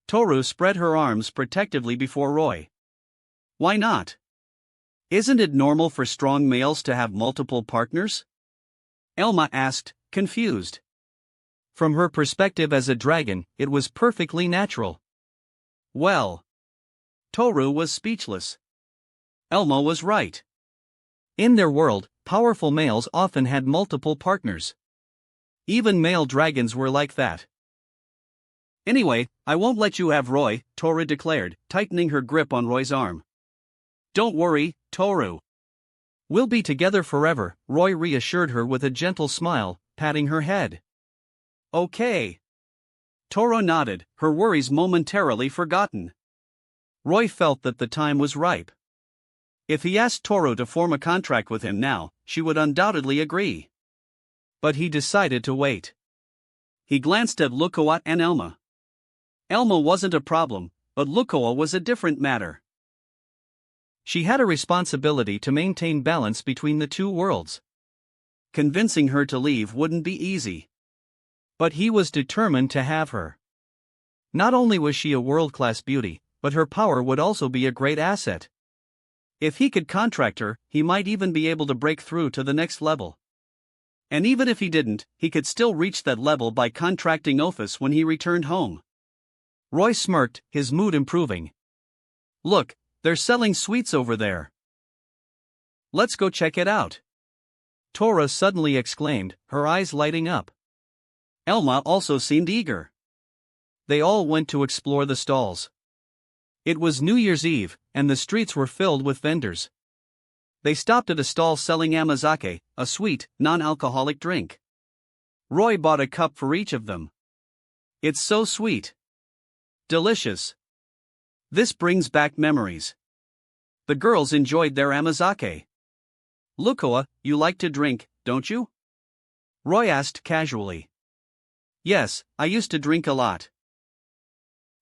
Toru spread her arms protectively before Roy. Why not? Isn't it normal for strong males to have multiple partners? Elma asked, confused. From her perspective as a dragon, it was perfectly natural. Well. Toru was speechless. Elma was right. In their world, powerful males often had multiple partners. Even male dragons were like that. Anyway, I won't let you have Roy, Toru declared, tightening her grip on Roy's arm. Don't worry, Toru. We'll be together forever, Roy reassured her with a gentle smile, patting her head. Okay. Toru nodded, her worries momentarily forgotten. Roy felt that the time was ripe. If he asked Toru to form a contract with him now, she would undoubtedly agree. But he decided to wait. He glanced at Lukoa and Elma. Elma wasn't a problem, but Lukoa was a different matter. She had a responsibility to maintain balance between the two worlds. Convincing her to leave wouldn't be easy. But he was determined to have her. Not only was she a world-class beauty, but her power would also be a great asset. If he could contract her, he might even be able to break through to the next level. And even if he didn't, he could still reach that level by contracting Ophis when he returned home. Roy smirked, his mood improving. Look, they're selling sweets over there. Let's go check it out. Toru suddenly exclaimed, her eyes lighting up. Elma also seemed eager. They all went to explore the stalls. It was New Year's Eve, and the streets were filled with vendors. They stopped at a stall selling amazake, a sweet, non-alcoholic drink. Roy bought a cup for each of them. It's so sweet. Delicious. This brings back memories. The girls enjoyed their amazake. Lukoa, you like to drink, don't you? Roy asked casually. Yes, I used to drink a lot.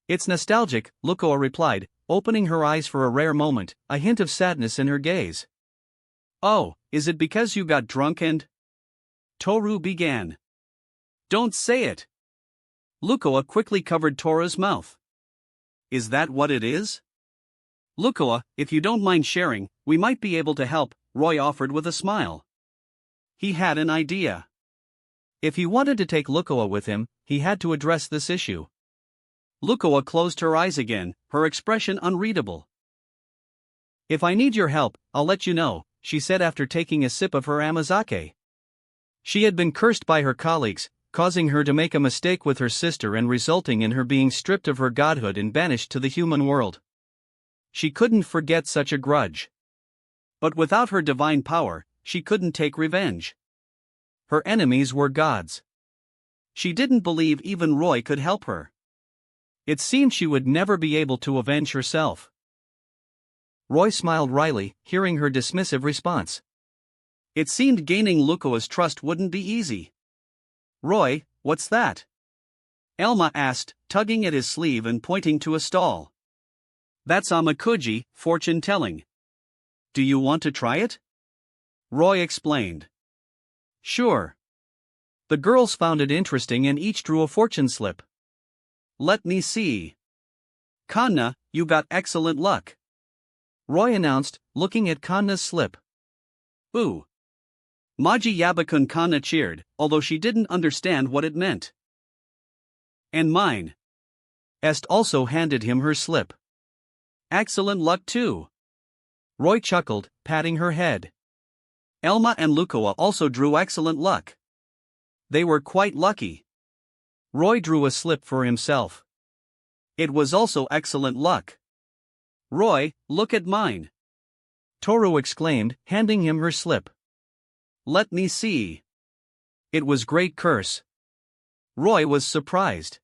It's nostalgic, Lukoa replied, opening her eyes for a rare moment, a hint of sadness in her gaze. Oh, is it because you got drunk and… Toru began. Don't say it. Lukoa quickly covered Toru's mouth. Is that what it is? Lukoa, if you don't mind sharing, we might be able to help, Roy offered with a smile. He had an idea. If he wanted to take Lukoa with him, he had to address this issue. Lukoa closed her eyes again, her expression unreadable. If I need your help, I'll let you know, she said after taking a sip of her amazake. She had been cursed by her colleagues, causing her to make a mistake with her sister and resulting in her being stripped of her godhood and banished to the human world. She couldn't forget such a grudge. But without her divine power, she couldn't take revenge. Her enemies were gods. She didn't believe even Roy could help her. It seemed she would never be able to avenge herself. Roy smiled wryly, hearing her dismissive response. It seemed gaining Lukoa's trust wouldn't be easy. Roy, what's that? Elma asked, tugging at his sleeve and pointing to a stall. That's Amakuji, fortune-telling. Do you want to try it? Roy explained. Sure. The girls found it interesting and each drew a fortune slip. Let me see. Kanna, you got excellent luck. Roy announced, looking at Kanna's slip. Ooh. Maji Yabakun Kanna cheered, although she didn't understand what it meant. And mine. Est also handed him her slip. Excellent luck too. Roy chuckled, patting her head. Elma and Lukoa also drew excellent luck. They were quite lucky. Roy drew a slip for himself. It was also excellent luck. Roy, look at mine. Toru exclaimed, handing him her slip. Let me see. It was great curse. Roy was surprised.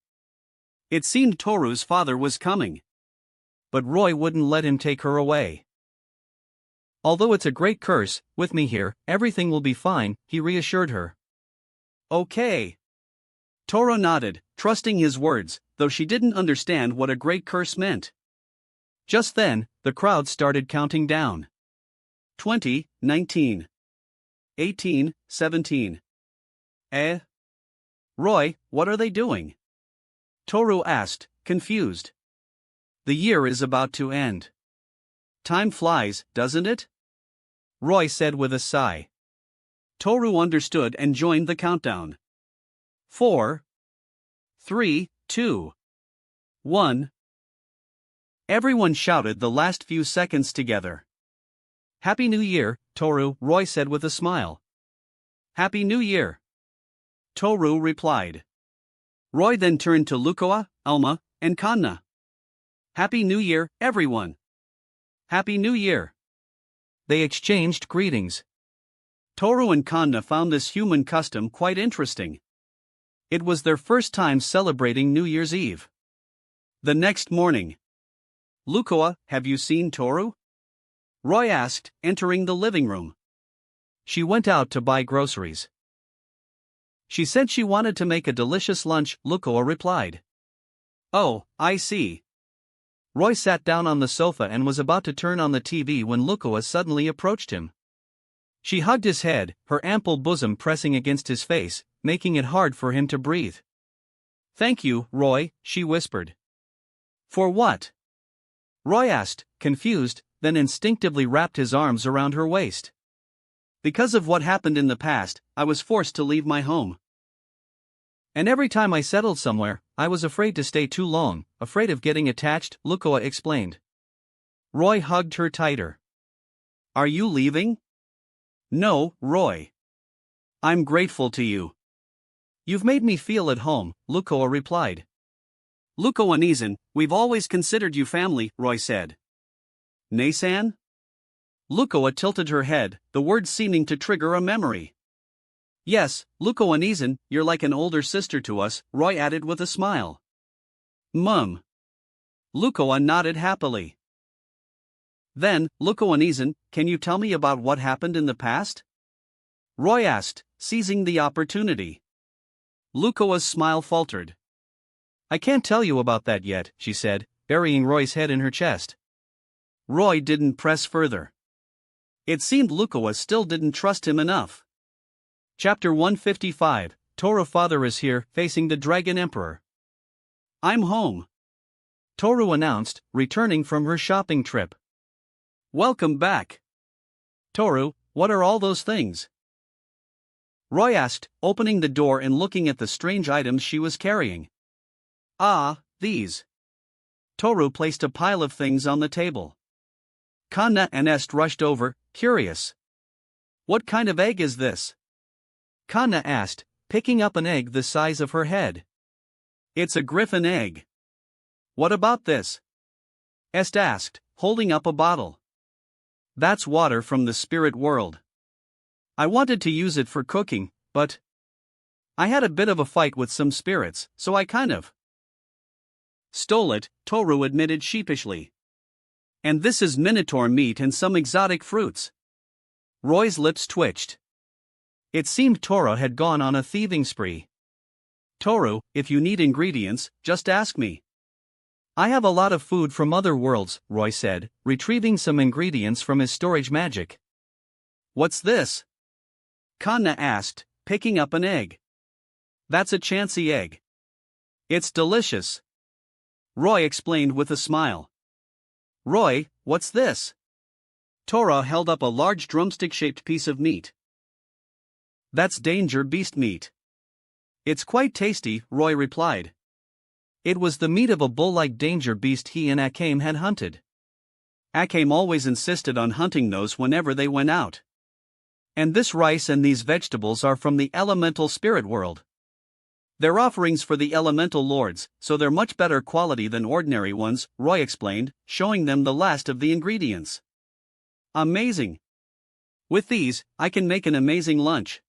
It seemed Toru's father was coming. But Roy wouldn't let him take her away. Although it's a great curse, with me here, everything will be fine, he reassured her. Okay. Toru nodded, trusting his words, though she didn't understand what a great curse meant. Just then, the crowd started counting down. 20, 19. 18, 17. Roy, what are they doing? Toru asked, confused. The year is about to end. Time flies, doesn't it? Roy said with a sigh. Toru understood and joined the countdown. 4, 3, 2, 1. Everyone shouted the last few seconds together. Happy New Year, Toru, Roy said with a smile. Happy New Year. Toru replied. Roy then turned to Lukoa, Elma, and Kanna. Happy New Year, everyone. Happy New Year. They exchanged greetings. Toru and Kanna found this human custom quite interesting. It was their first time celebrating New Year's Eve. The next morning. Lukoa, have you seen Toru? Roy asked, entering the living room. She went out to buy groceries. She said she wanted to make a delicious lunch, Lukoa replied. Oh, I see. Roy sat down on the sofa and was about to turn on the TV when Lukoa suddenly approached him. She hugged his head, her ample bosom pressing against his face, making it hard for him to breathe. Thank you, Roy, she whispered. For what? Roy asked, confused, then instinctively wrapped his arms around her waist. Because of what happened in the past, I was forced to leave my home. And every time I settled somewhere, I was afraid to stay too long, afraid of getting attached, Lukoa explained. Roy hugged her tighter. Are you leaving? No, Roy. I'm grateful to you. You've made me feel at home, Lukoa replied. Lukoa Nizan, we've always considered you family, Roy said. Nasan? Lukoa tilted her head, the words seeming to trigger a memory. Yes, Lukoa Nizan, you're like an older sister to us, Roy added with a smile. Mum. Lukoa nodded happily. Then, Lukoa Nizan, can you tell me about what happened in the past? Roy asked, seizing the opportunity. Lukoa's smile faltered. I can't tell you about that yet, she said, burying Roy's head in her chest. Roy didn't press further. It seemed Lukoa still didn't trust him enough. Chapter 155, Toru father is here, facing the Dragon Emperor. I'm home, Toru announced, returning from her shopping trip. Welcome back. Toru, what are all those things? Roy asked, opening the door and looking at the strange items she was carrying. Ah, these. Toru placed a pile of things on the table. Kanna and Est rushed over, curious. What kind of egg is this? Kanna asked, picking up an egg the size of her head. It's a griffin egg. What about this? Est asked, holding up a bottle. That's water from the spirit world. I wanted to use it for cooking, but I had a bit of a fight with some spirits, so I kind of stole it, Toru admitted sheepishly. And this is minotaur meat and some exotic fruits. Roy's lips twitched. It seemed Toru had gone on a thieving spree. Toru, if you need ingredients, just ask me. I have a lot of food from other worlds, Roy said, retrieving some ingredients from his storage magic. What's this? Kanna asked, picking up an egg. That's a chancy egg. It's delicious. Roy explained with a smile. Roy, what's this? Toru held up a large drumstick-shaped piece of meat. That's danger beast meat. It's quite tasty, Roy replied. It was the meat of a bull-like danger beast he and Akame had hunted. Akame always insisted on hunting those whenever they went out. And this rice and these vegetables are from the elemental spirit world. They're offerings for the elemental lords, so they're much better quality than ordinary ones, Roy explained, showing them the last of the ingredients. Amazing! With these, I can make an amazing lunch,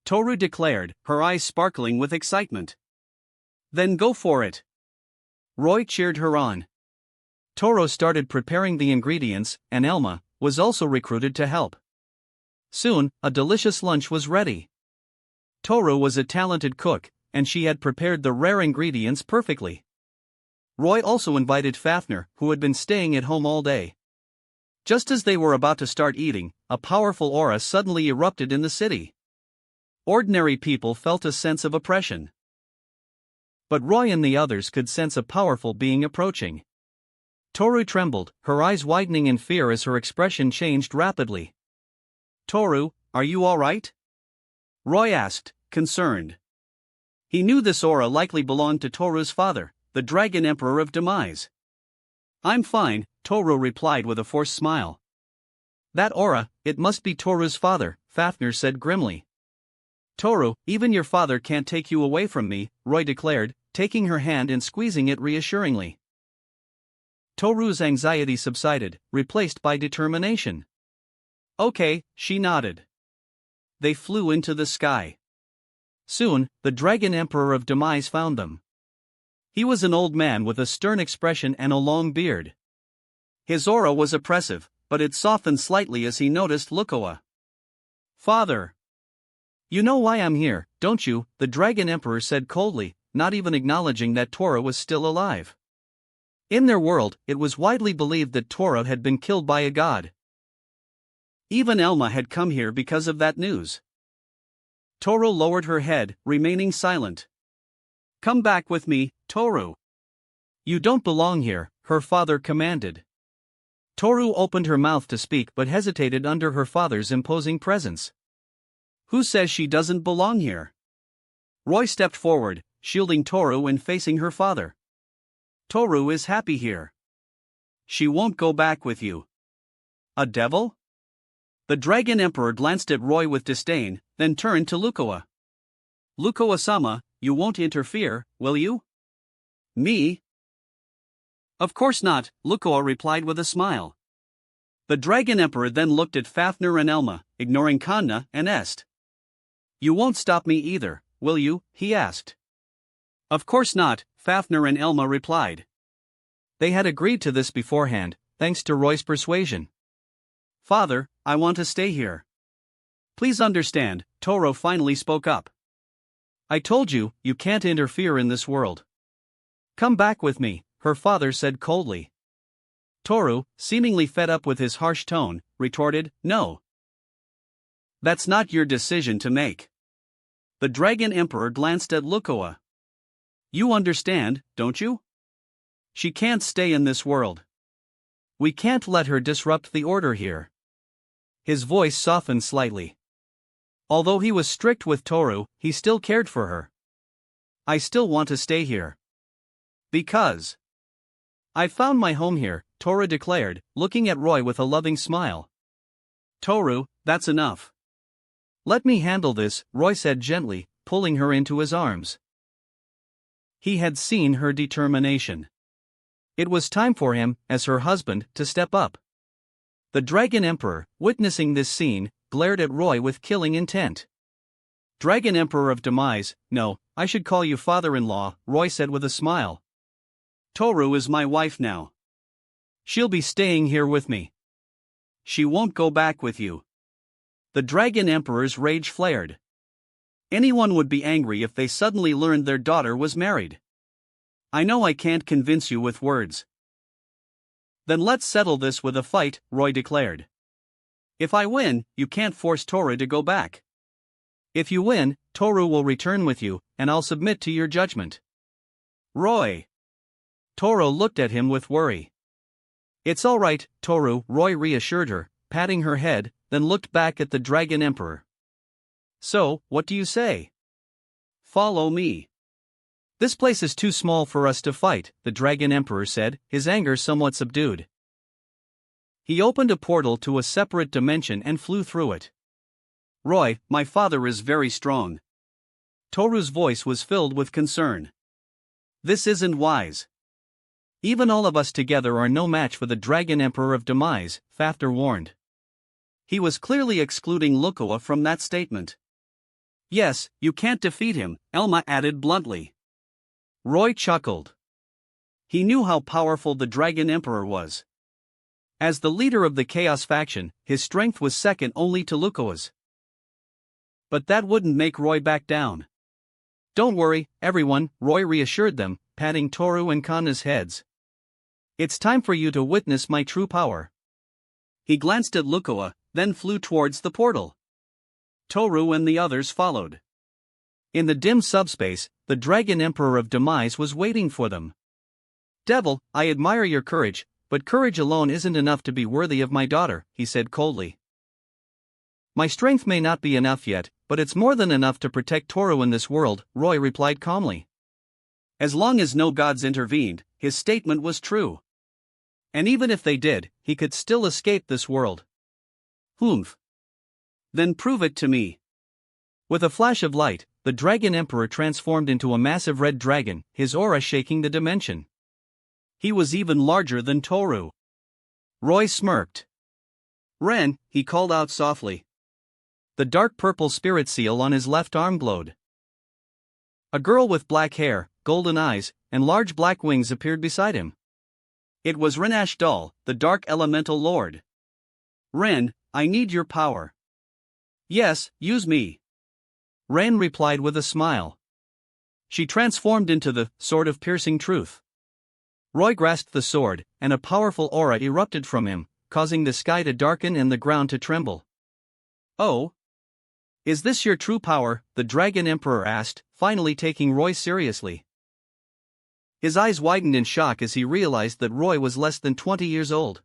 Toru declared, her eyes sparkling with excitement. Then go for it. Roy cheered her on. Toru started preparing the ingredients, and Elma was also recruited to help. Soon, a delicious lunch was ready. Toru was a talented cook, and she had prepared the rare ingredients perfectly. Roy also invited Fafnir, who had been staying at home all day. Just as they were about to start eating, a powerful aura suddenly erupted in the city. Ordinary people felt a sense of oppression. But Roy and the others could sense a powerful being approaching. Toru trembled, her eyes widening in fear as her expression changed rapidly. Toru, are you all right? Roy asked, concerned. He knew this aura likely belonged to Toru's father, the Dragon Emperor of Demise. I'm fine, Toru replied with a forced smile. That aura, it must be Toru's father, Fafnir said grimly. Toru, even your father can't take you away from me, Roy declared, taking her hand and squeezing it reassuringly. Toru's anxiety subsided, replaced by determination. Okay, she nodded. They flew into the sky. Soon, the Dragon Emperor of Demise found them. He was an old man with a stern expression and a long beard. His aura was oppressive, but it softened slightly as he noticed Lukoa. Father! You know why I'm here, don't you? The Dragon Emperor said coldly, not even acknowledging that Toru was still alive. In their world, it was widely believed that Toru had been killed by a god. Even Elma had come here because of that news. Toru lowered her head, remaining silent. Come back with me, Toru. You don't belong here, her father commanded. Toru opened her mouth to speak but hesitated under her father's imposing presence. Who says she doesn't belong here? Roy stepped forward, shielding Toru and facing her father. Toru is happy here. She won't go back with you. A devil? The Dragon Emperor glanced at Roy with disdain, then turned to Lukoa. Lukoa-sama, you won't interfere, will you? Me? Of course not, Lukoa replied with a smile. The Dragon Emperor then looked at Fafnir and Elma, ignoring Kanna and Est. You won't stop me either, will you? He asked. Of course not, Fafnir and Elma replied. They had agreed to this beforehand, thanks to Roy's persuasion. Father, I want to stay here. Please understand, Toro finally spoke up. I told you, you can't interfere in this world. Come back with me, her father said coldly. Toru, seemingly fed up with his harsh tone, retorted, no. That's not your decision to make. The Dragon Emperor glanced at Lukoa. You understand, don't you? She can't stay in this world. We can't let her disrupt the order here. His voice softened slightly. Although he was strict with Toru, he still cared for her. I still want to stay here. Because I found my home here, Toru declared, looking at Roy with a loving smile. Toru, that's enough. Let me handle this, Roy said gently, pulling her into his arms. He had seen her determination. It was time for him, as her husband, to step up. The Dragon Emperor, witnessing this scene, glared at Roy with killing intent. Dragon Emperor of Demise, no, I should call you father-in-law, Roy said with a smile. Toru is my wife now. She'll be staying here with me. She won't go back with you. The Dragon Emperor's rage flared. Anyone would be angry if they suddenly learned their daughter was married. I know I can't convince you with words. Then let's settle this with a fight, Roy declared. If I win, you can't force Toru to go back. If you win, Toru will return with you, and I'll submit to your judgment. Roy. Toru looked at him with worry. It's all right, Toru, Roy reassured her, patting her head, then looked back at the Dragon Emperor. So, what do you say? Follow me. This place is too small for us to fight, the Dragon Emperor said, his anger somewhat subdued. He opened a portal to a separate dimension and flew through it. Roy, my father is very strong. Toru's voice was filled with concern. This isn't wise. Even all of us together are no match for the Dragon Emperor of Demise, Fafter warned. He was clearly excluding Lukoa from that statement. Yes, you can't defeat him, Elma added bluntly. Roy chuckled. He knew how powerful the Dragon Emperor was. As the leader of the Chaos faction, his strength was second only to Lukoa's. But that wouldn't make Roy back down. Don't worry, everyone, Roy reassured them, patting Toru and Kanna's heads. It's time for you to witness my true power. He glanced at Lukoa, then flew towards the portal. Toru and the others followed. In the dim subspace, the Dragon Emperor of Demise was waiting for them. Devil, I admire your courage, but courage alone isn't enough to be worthy of my daughter, he said coldly. My strength may not be enough yet, but it's more than enough to protect Toru in this world, Roy replied calmly. As long as no gods intervened, his statement was true. And even if they did, he could still escape this world. Humph. Then prove it to me. With a flash of light, the Dragon Emperor transformed into a massive red dragon, his aura shaking the dimension. He was even larger than Toru. Roy smirked. Ren, he called out softly. The dark purple spirit seal on his left arm glowed. A girl with black hair, golden eyes, and large black wings appeared beside him. It was Renash Dal, the Dark Elemental Lord. Ren, I need your power. Yes, use me. Ren replied with a smile. She transformed into the Sword of Piercing Truth. Roy grasped the sword, and a powerful aura erupted from him, causing the sky to darken and the ground to tremble. Oh? Is this your true power? The Dragon Emperor asked, finally taking Roy seriously. His eyes widened in shock as he realized that Roy was less than 20 years old.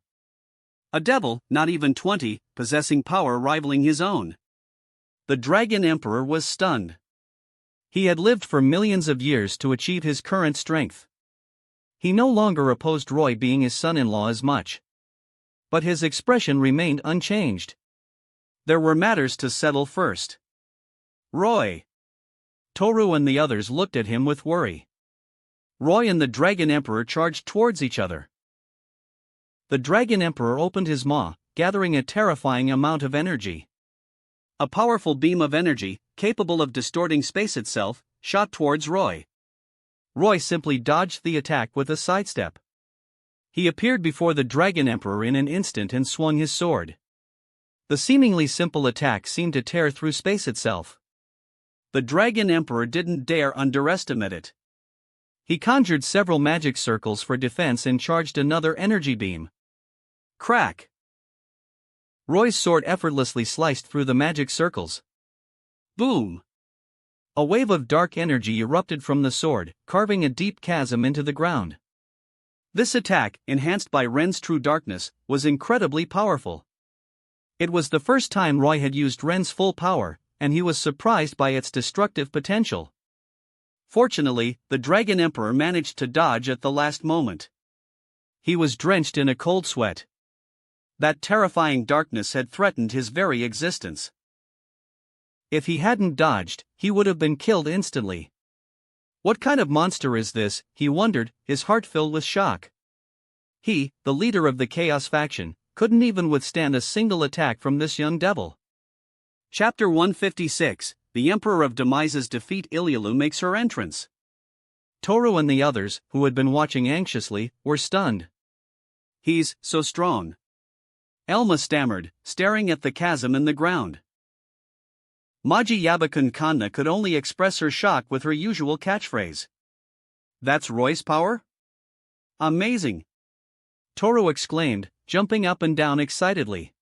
A devil, not even 20, possessing power rivaling his own. The Dragon Emperor was stunned. He had lived for millions of years to achieve his current strength. He no longer opposed Roy being his son-in-law as much. But his expression remained unchanged. There were matters to settle first. Roy. Toru and the others looked at him with worry. Roy and the Dragon Emperor charged towards each other. The Dragon Emperor opened his maw, gathering a terrifying amount of energy. A powerful beam of energy, capable of distorting space itself, shot towards Roy. Roy simply dodged the attack with a sidestep. He appeared before the Dragon Emperor in an instant and swung his sword. The seemingly simple attack seemed to tear through space itself. The Dragon Emperor didn't dare underestimate it. He conjured several magic circles for defense and charged another energy beam. Crack! Roy's sword effortlessly sliced through the magic circles. Boom! A wave of dark energy erupted from the sword, carving a deep chasm into the ground. This attack, enhanced by Ren's true darkness, was incredibly powerful. It was the first time Roy had used Ren's full power, and he was surprised by its destructive potential. Fortunately, the Dragon Emperor managed to dodge at the last moment. He was drenched in a cold sweat. That terrifying darkness had threatened his very existence. If he hadn't dodged, he would have been killed instantly. What kind of monster is this, he wondered, his heart filled with shock. He, the leader of the Chaos faction, couldn't even withstand a single attack from this young devil. Chapter 156, The Emperor of Demise's defeat. Ilialu makes her entrance. Toru and the others, who had been watching anxiously, were stunned. He's so strong. Elma stammered, staring at the chasm in the ground. Maji Yabakun Kanna could only express her shock with her usual catchphrase. That's Roy's power? Amazing! Toru exclaimed, jumping up and down excitedly.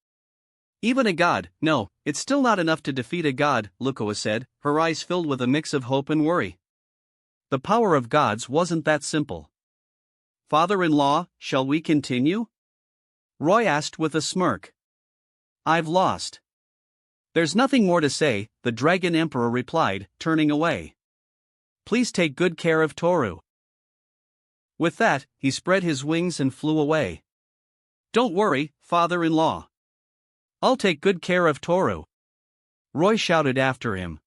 Even a god, no, it's still not enough to defeat a god, Lukoa said, her eyes filled with a mix of hope and worry. The power of gods wasn't that simple. Father-in-law, shall we continue? Roy asked with a smirk. I've lost. There's nothing more to say, the Dragon Emperor replied, turning away. Please take good care of Toru. With that, he spread his wings and flew away. Don't worry, father-in-law. I'll take good care of Toru. Roy shouted after him.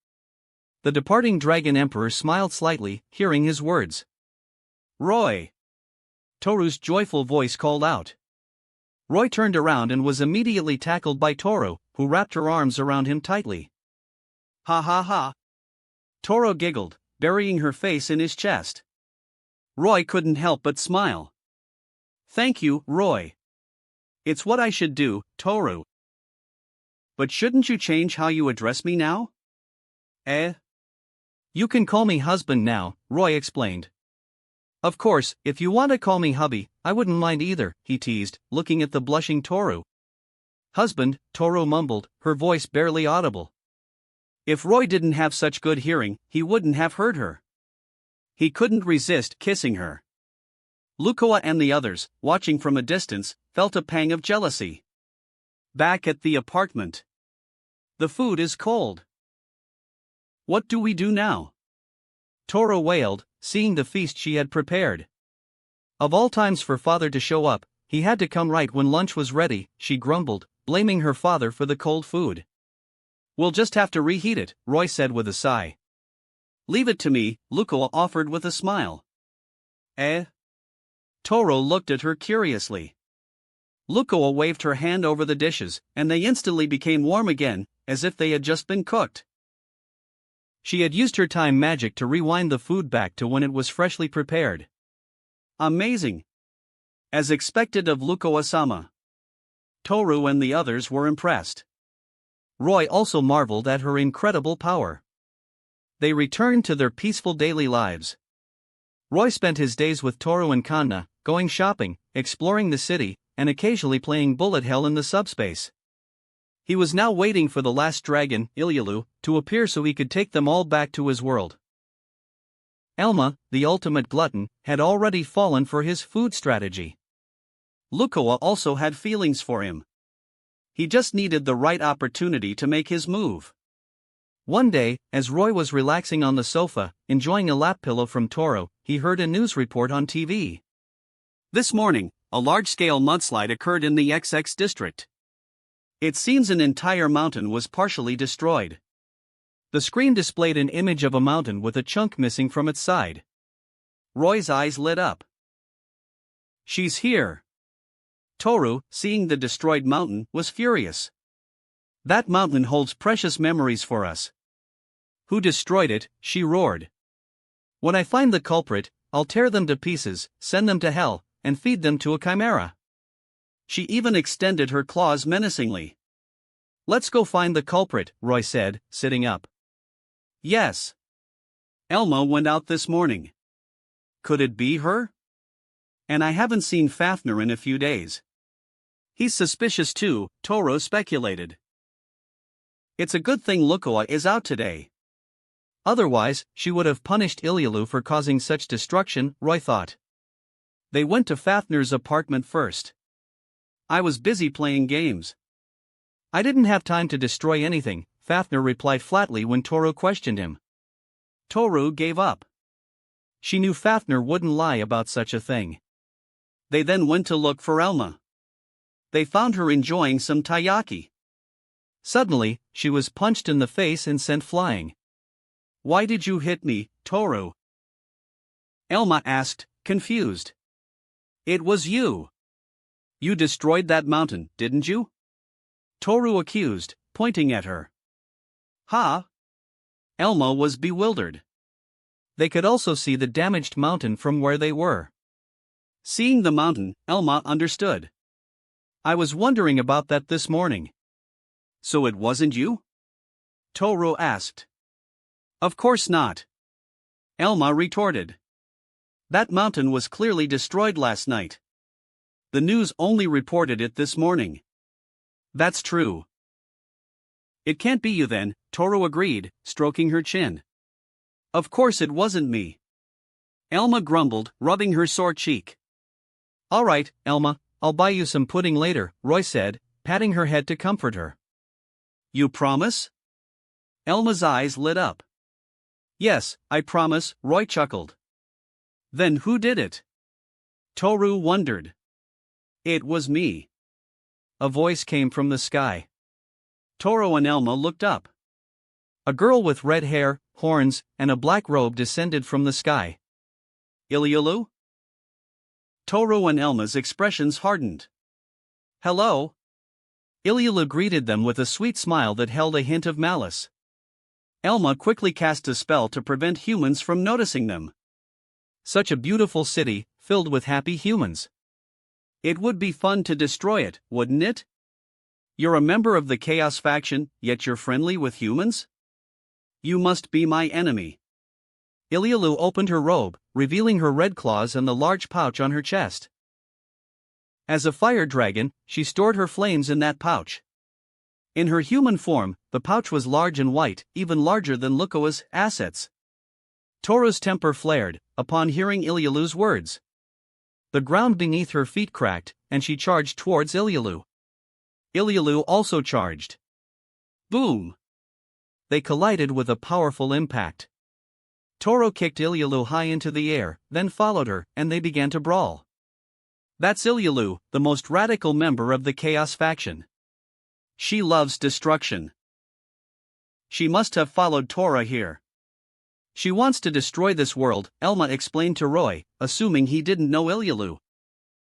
The departing Dragon Emperor smiled slightly, hearing his words. Roy! Toru's joyful voice called out. Roy turned around and was immediately tackled by Toru, who wrapped her arms around him tightly. Ha ha ha! Toru giggled, burying her face in his chest. Roy couldn't help but smile. Thank you, Roy. It's what I should do, Toru. But shouldn't you change how you address me now? You can call me husband now, Roy explained. Of course, if you want to call me hubby, I wouldn't mind either, he teased, looking at the blushing Toru. Husband, Toru mumbled, her voice barely audible. If Roy didn't have such good hearing, he wouldn't have heard her. He couldn't resist kissing her. Lukoa and the others, watching from a distance, felt a pang of jealousy. Back at the apartment. The food is cold. What do we do now? Toru wailed, seeing the feast she had prepared. Of all times for father to show up, he had to come right when lunch was ready, she grumbled, blaming her father for the cold food. We'll just have to reheat it, Roy said with a sigh. Leave it to me, Lukoa offered with a smile. Toru looked at her curiously. Lukoa waved her hand over the dishes, and they instantly became warm again, as if they had just been cooked. She had used her time magic to rewind the food back to when it was freshly prepared. Amazing! As expected of Lukoa-sama. Toru and the others were impressed. Roy also marveled at her incredible power. They returned to their peaceful daily lives. Roy spent his days with Toru and Kanna, going shopping, exploring the city, and occasionally playing bullet hell in the subspace. He was now waiting for the last dragon, Ilialu, to appear so he could take them all back to his world. Elma, the ultimate glutton, had already fallen for his food strategy. Lukoa also had feelings for him. He just needed the right opportunity to make his move. One day, as Roy was relaxing on the sofa, enjoying a lap pillow from Toru, he heard a news report on TV. This morning, a large-scale mudslide occurred in the XX district. It seems an entire mountain was partially destroyed. The screen displayed an image of a mountain with a chunk missing from its side. Roy's eyes lit up. She's here. Toru, seeing the destroyed mountain, was furious. That mountain holds precious memories for us. Who destroyed it? She roared. When I find the culprit, I'll tear them to pieces, send them to hell, and feed them to a chimera. She even extended her claws menacingly. Let's go find the culprit, Roy said, sitting up. Yes. Elma went out this morning. Could it be her? And I haven't seen Fafnir in a few days. He's suspicious too, Toro speculated. It's a good thing Lukoa is out today. Otherwise, she would have punished Ilialu for causing such destruction, Roy thought. They went to Fafnir's apartment first. I was busy playing games. I didn't have time to destroy anything, Fafnir replied flatly when Toru questioned him. Toru gave up. She knew Fafnir wouldn't lie about such a thing. They then went to look for Elma. They found her enjoying some taiyaki. Suddenly, she was punched in the face and sent flying. Why did you hit me, Toru? Elma asked, confused. It was you. You destroyed that mountain, didn't you? Toru accused, pointing at her. Huh? Elma was bewildered. They could also see the damaged mountain from where they were. Seeing the mountain, Elma understood. I was wondering about that this morning. So it wasn't you? Toru asked. Of course not. Elma retorted. That mountain was clearly destroyed last night. The news only reported it this morning. That's true. It can't be you then, Toru agreed, stroking her chin. Of course it wasn't me. Elma grumbled, rubbing her sore cheek. All right, Elma, I'll buy you some pudding later, Roy said, patting her head to comfort her. You promise? Elma's eyes lit up. Yes, I promise, Roy chuckled. Then who did it? Toru wondered. It was me. A voice came from the sky. Toru and Elma looked up. A girl with red hair, horns, and a black robe descended from the sky. Ilialu? Toru and Elma's expressions hardened. Hello? Ilialu greeted them with a sweet smile that held a hint of malice. Elma quickly cast a spell to prevent humans from noticing them. Such a beautiful city, filled with happy humans. It would be fun to destroy it, wouldn't it? You're a member of the Chaos faction, yet you're friendly with humans? You must be my enemy. Ilialu opened her robe, revealing her red claws and the large pouch on her chest. As a fire dragon, she stored her flames in that pouch. In her human form, the pouch was large and white, even larger than Lukoa's assets. Toru's temper flared upon hearing Ilialu's words. The ground beneath her feet cracked, and she charged towards Ilialu. Ilialu also charged. Boom! They collided with a powerful impact. Toru kicked Ilialu high into the air, then followed her, and they began to brawl. That's Ilialu, the most radical member of the Chaos faction. She loves destruction. She must have followed Toru here. She wants to destroy this world, Elma explained to Roy, assuming he didn't know Ilialu.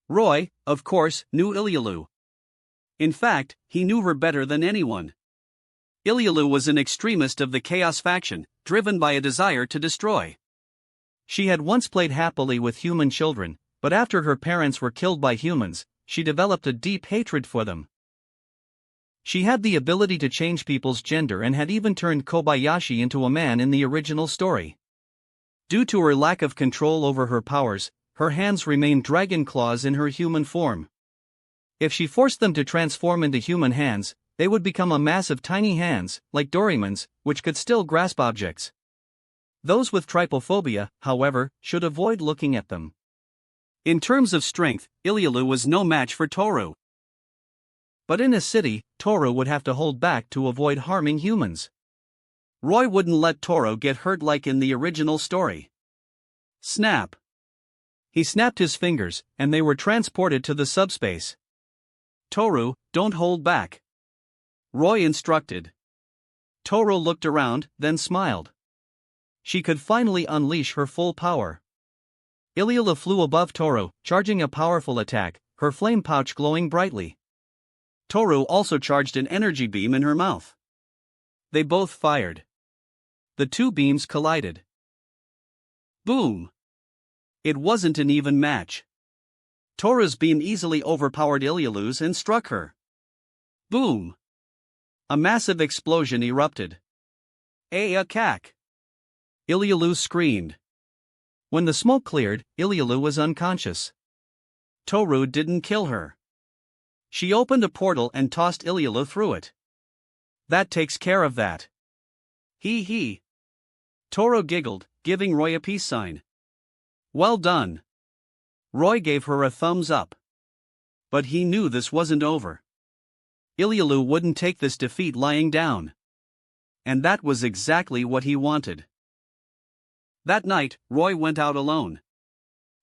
Roy, of course, knew Ilialu. In fact, he knew her better than anyone. Ilialu was an extremist of the Chaos faction, driven by a desire to destroy. She had once played happily with human children, but after her parents were killed by humans, she developed a deep hatred for them. She had the ability to change people's gender and had even turned Kobayashi into a man in the original story. Due to her lack of control over her powers, her hands remained dragon claws in her human form. If she forced them to transform into human hands, they would become a mass of tiny hands, like Doraemon's, which could still grasp objects. Those with trypophobia, however, should avoid looking at them. In terms of strength, Ilialu was no match for Toru. But in a city, Toru would have to hold back to avoid harming humans. Roy wouldn't let Toru get hurt like in the original story. Snap! He snapped his fingers, and they were transported to the subspace. Toru, don't hold back. Roy instructed. Toru looked around, then smiled. She could finally unleash her full power. Ilialu flew above Toru, charging a powerful attack, her flame pouch glowing brightly. Toru also charged an energy beam in her mouth. They both fired. The two beams collided. Boom! It wasn't an even match. Toru's beam easily overpowered Ilialu's and struck her. Boom! A massive explosion erupted. A cack! Ilialu screamed. When the smoke cleared, Ilialu was unconscious. Toru didn't kill her. She opened a portal and tossed Ilialu through it. That takes care of that. He. Toru giggled, giving Roy a peace sign. Well done. Roy gave her a thumbs up. But he knew this wasn't over. Ilialu wouldn't take this defeat lying down. And that was exactly what he wanted. That night, Roy went out alone.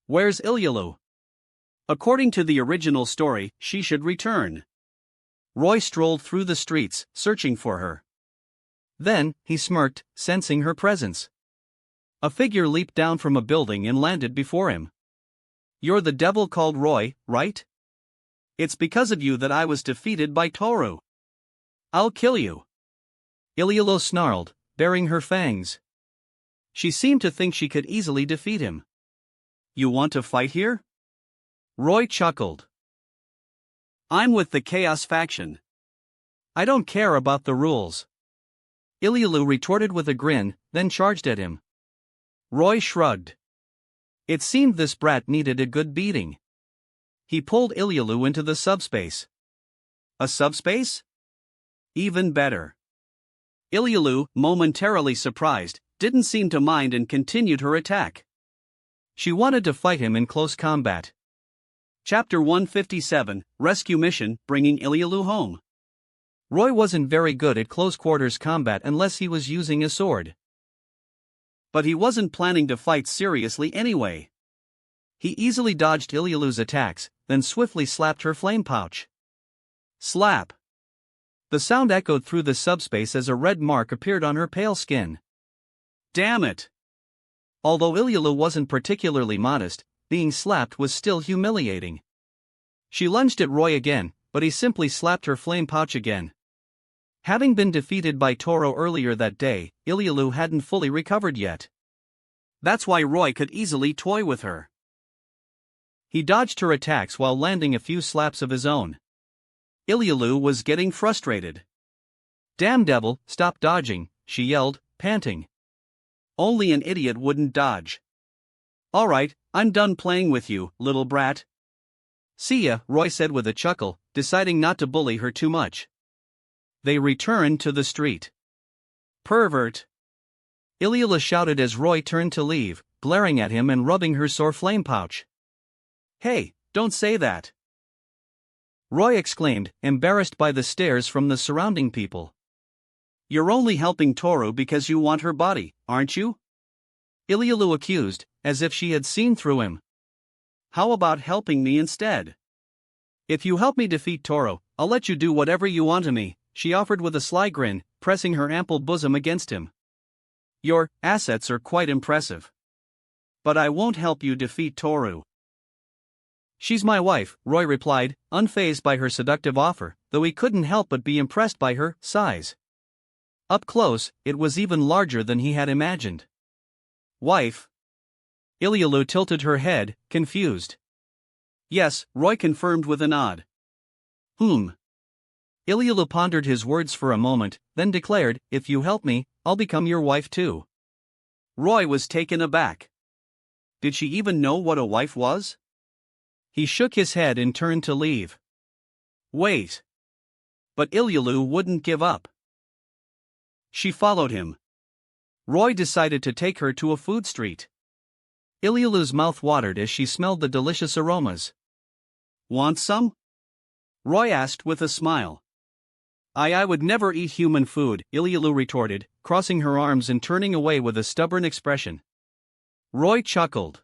Where's Ilialu? According to the original story, she should return. Roy strolled through the streets, searching for her. Then, he smirked, sensing her presence. A figure leaped down from a building and landed before him. You're the devil called Roy, right? It's because of you that I was defeated by Toru. I'll kill you. Ilialu snarled, baring her fangs. She seemed to think she could easily defeat him. You want to fight here? Roy chuckled. I'm with the Chaos faction. I don't care about the rules. Ilialu retorted with a grin, then charged at him. Roy shrugged. It seemed this brat needed a good beating. He pulled Ilialu into the subspace. A subspace? Even better. Ilialu, momentarily surprised, didn't seem to mind and continued her attack. She wanted to fight him in close combat. Chapter 157, Rescue Mission, bringing Ilialu home. Roy wasn't very good at close-quarters combat unless he was using a sword. But he wasn't planning to fight seriously anyway. He easily dodged Ilialu's attacks, then swiftly slapped her flame pouch. Slap! The sound echoed through the subspace as a red mark appeared on her pale skin. Damn it! Although Ilialu wasn't particularly modest, being slapped was still humiliating. She lunged at Roy again, but he simply slapped her flame pouch again. Having been defeated by Toru earlier that day, Ilialu hadn't fully recovered yet. That's why Roy could easily toy with her. He dodged her attacks while landing a few slaps of his own. Ilialu was getting frustrated. Damn devil, stop dodging, she yelled, panting. Only an idiot wouldn't dodge. Alright, I'm done playing with you, little brat. See ya, Roy said with a chuckle, deciding not to bully her too much. They returned to the street. Pervert! Ilialu shouted as Roy turned to leave, glaring at him and rubbing her sore flame pouch. Hey, don't say that! Roy exclaimed, embarrassed by the stares from the surrounding people. You're only helping Toru because you want her body, aren't you? Ilialu accused, as if she had seen through him. How about helping me instead? If you help me defeat Toru, I'll let you do whatever you want to me, she offered with a sly grin, pressing her ample bosom against him. Your assets are quite impressive. But I won't help you defeat Toru. She's my wife, Roy replied, unfazed by her seductive offer, though he couldn't help but be impressed by her size. Up close, it was even larger than he had imagined. Wife? Ilialu tilted her head, confused. Yes, Roy confirmed with a nod. Ilialu pondered his words for a moment, then declared, if you help me, I'll become your wife too. Roy was taken aback. Did she even know what a wife was? He shook his head and turned to leave. Wait. But Ilialu wouldn't give up. She followed him. Roy decided to take her to a food street. Ilialu's mouth watered as she smelled the delicious aromas. Want some? Roy asked with a smile. I would never eat human food, Ilialu retorted, crossing her arms and turning away with a stubborn expression. Roy chuckled.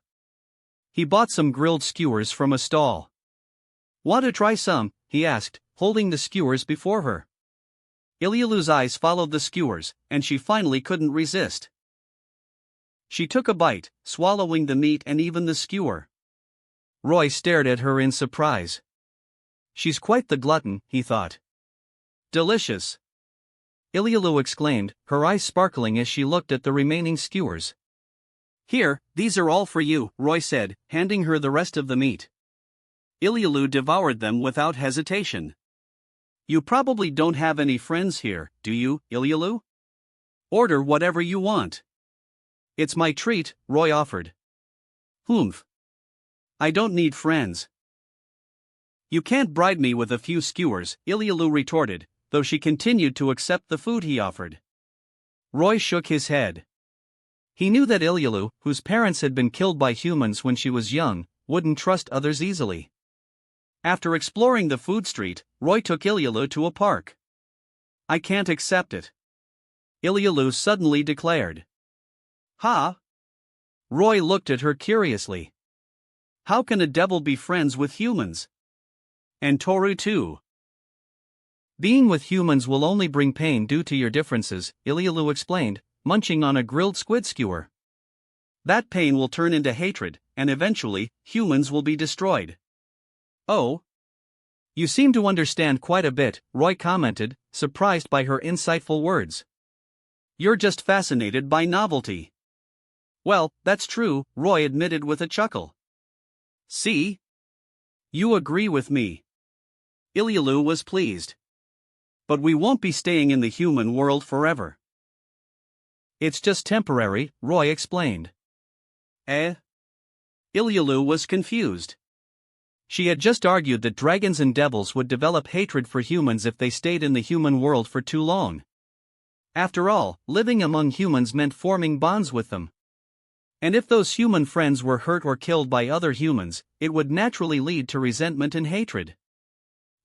He bought some grilled skewers from a stall. Want to try some? He asked, holding the skewers before her. Ilialu's eyes followed the skewers, and she finally couldn't resist. She took a bite, swallowing the meat and even the skewer. Roy stared at her in surprise. She's quite the glutton, he thought. Delicious! Ilialu exclaimed, her eyes sparkling as she looked at the remaining skewers. Here, these are all for you, Roy said, handing her the rest of the meat. Ilialu devoured them without hesitation. You probably don't have any friends here, do you, Ilyalu? Order whatever you want. It's my treat, Roy offered. Humph. I don't need friends. You can't bribe me with a few skewers, Ilyalu retorted, though she continued to accept the food he offered. Roy shook his head. He knew that Ilyalu, whose parents had been killed by humans when she was young, wouldn't trust others easily. After exploring the food street, Roy took Ilyalu to a park. I can't accept it, Ilyalu suddenly declared. Huh? Roy looked at her curiously. How can a devil be friends with humans? And Toru too. Being with humans will only bring pain due to your differences, Ilyalu explained, munching on a grilled squid skewer. That pain will turn into hatred, and eventually, humans will be destroyed. Oh? You seem to understand quite a bit, Roy commented, surprised by her insightful words. You're just fascinated by novelty. Well, that's true, Roy admitted with a chuckle. See? You agree with me. Ilyalu was pleased. But we won't be staying in the human world forever. It's just temporary, Roy explained. Eh? Ilyalu was confused. She had just argued that dragons and devils would develop hatred for humans if they stayed in the human world for too long. After all, living among humans meant forming bonds with them. And if those human friends were hurt or killed by other humans, it would naturally lead to resentment and hatred.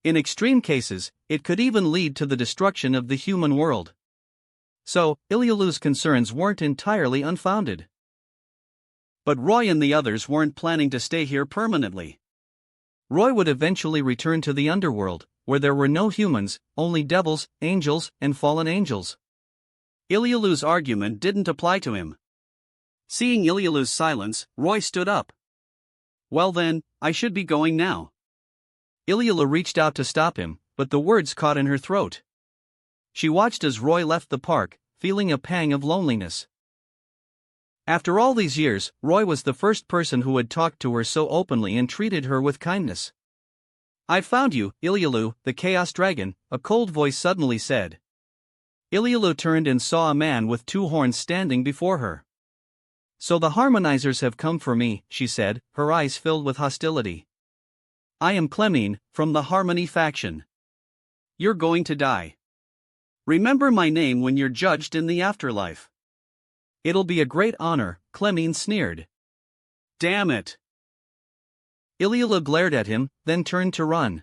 In extreme cases, it could even lead to the destruction of the human world. So, Ilyalu's concerns weren't entirely unfounded. But Roy and the others weren't planning to stay here permanently. Roy would eventually return to the underworld, where there were no humans, only devils, angels, and fallen angels. Ilyalu's argument didn't apply to him. Seeing Ilyalu's silence, Roy stood up. Well then, I should be going now. Ilyalu reached out to stop him, but the words caught in her throat. She watched as Roy left the park, feeling a pang of loneliness. After all these years, Roy was the first person who had talked to her so openly and treated her with kindness. I've found you, Ilyalu, the Chaos Dragon, a cold voice suddenly said. Ilyalu turned and saw a man with two horns standing before her. So the harmonizers have come for me, she said, her eyes filled with hostility. I am Clemine, from the Harmony faction. You're going to die. Remember my name when you're judged in the afterlife. It'll be a great honor, Clemine sneered. Damn it. Ilyalu glared at him, then turned to run.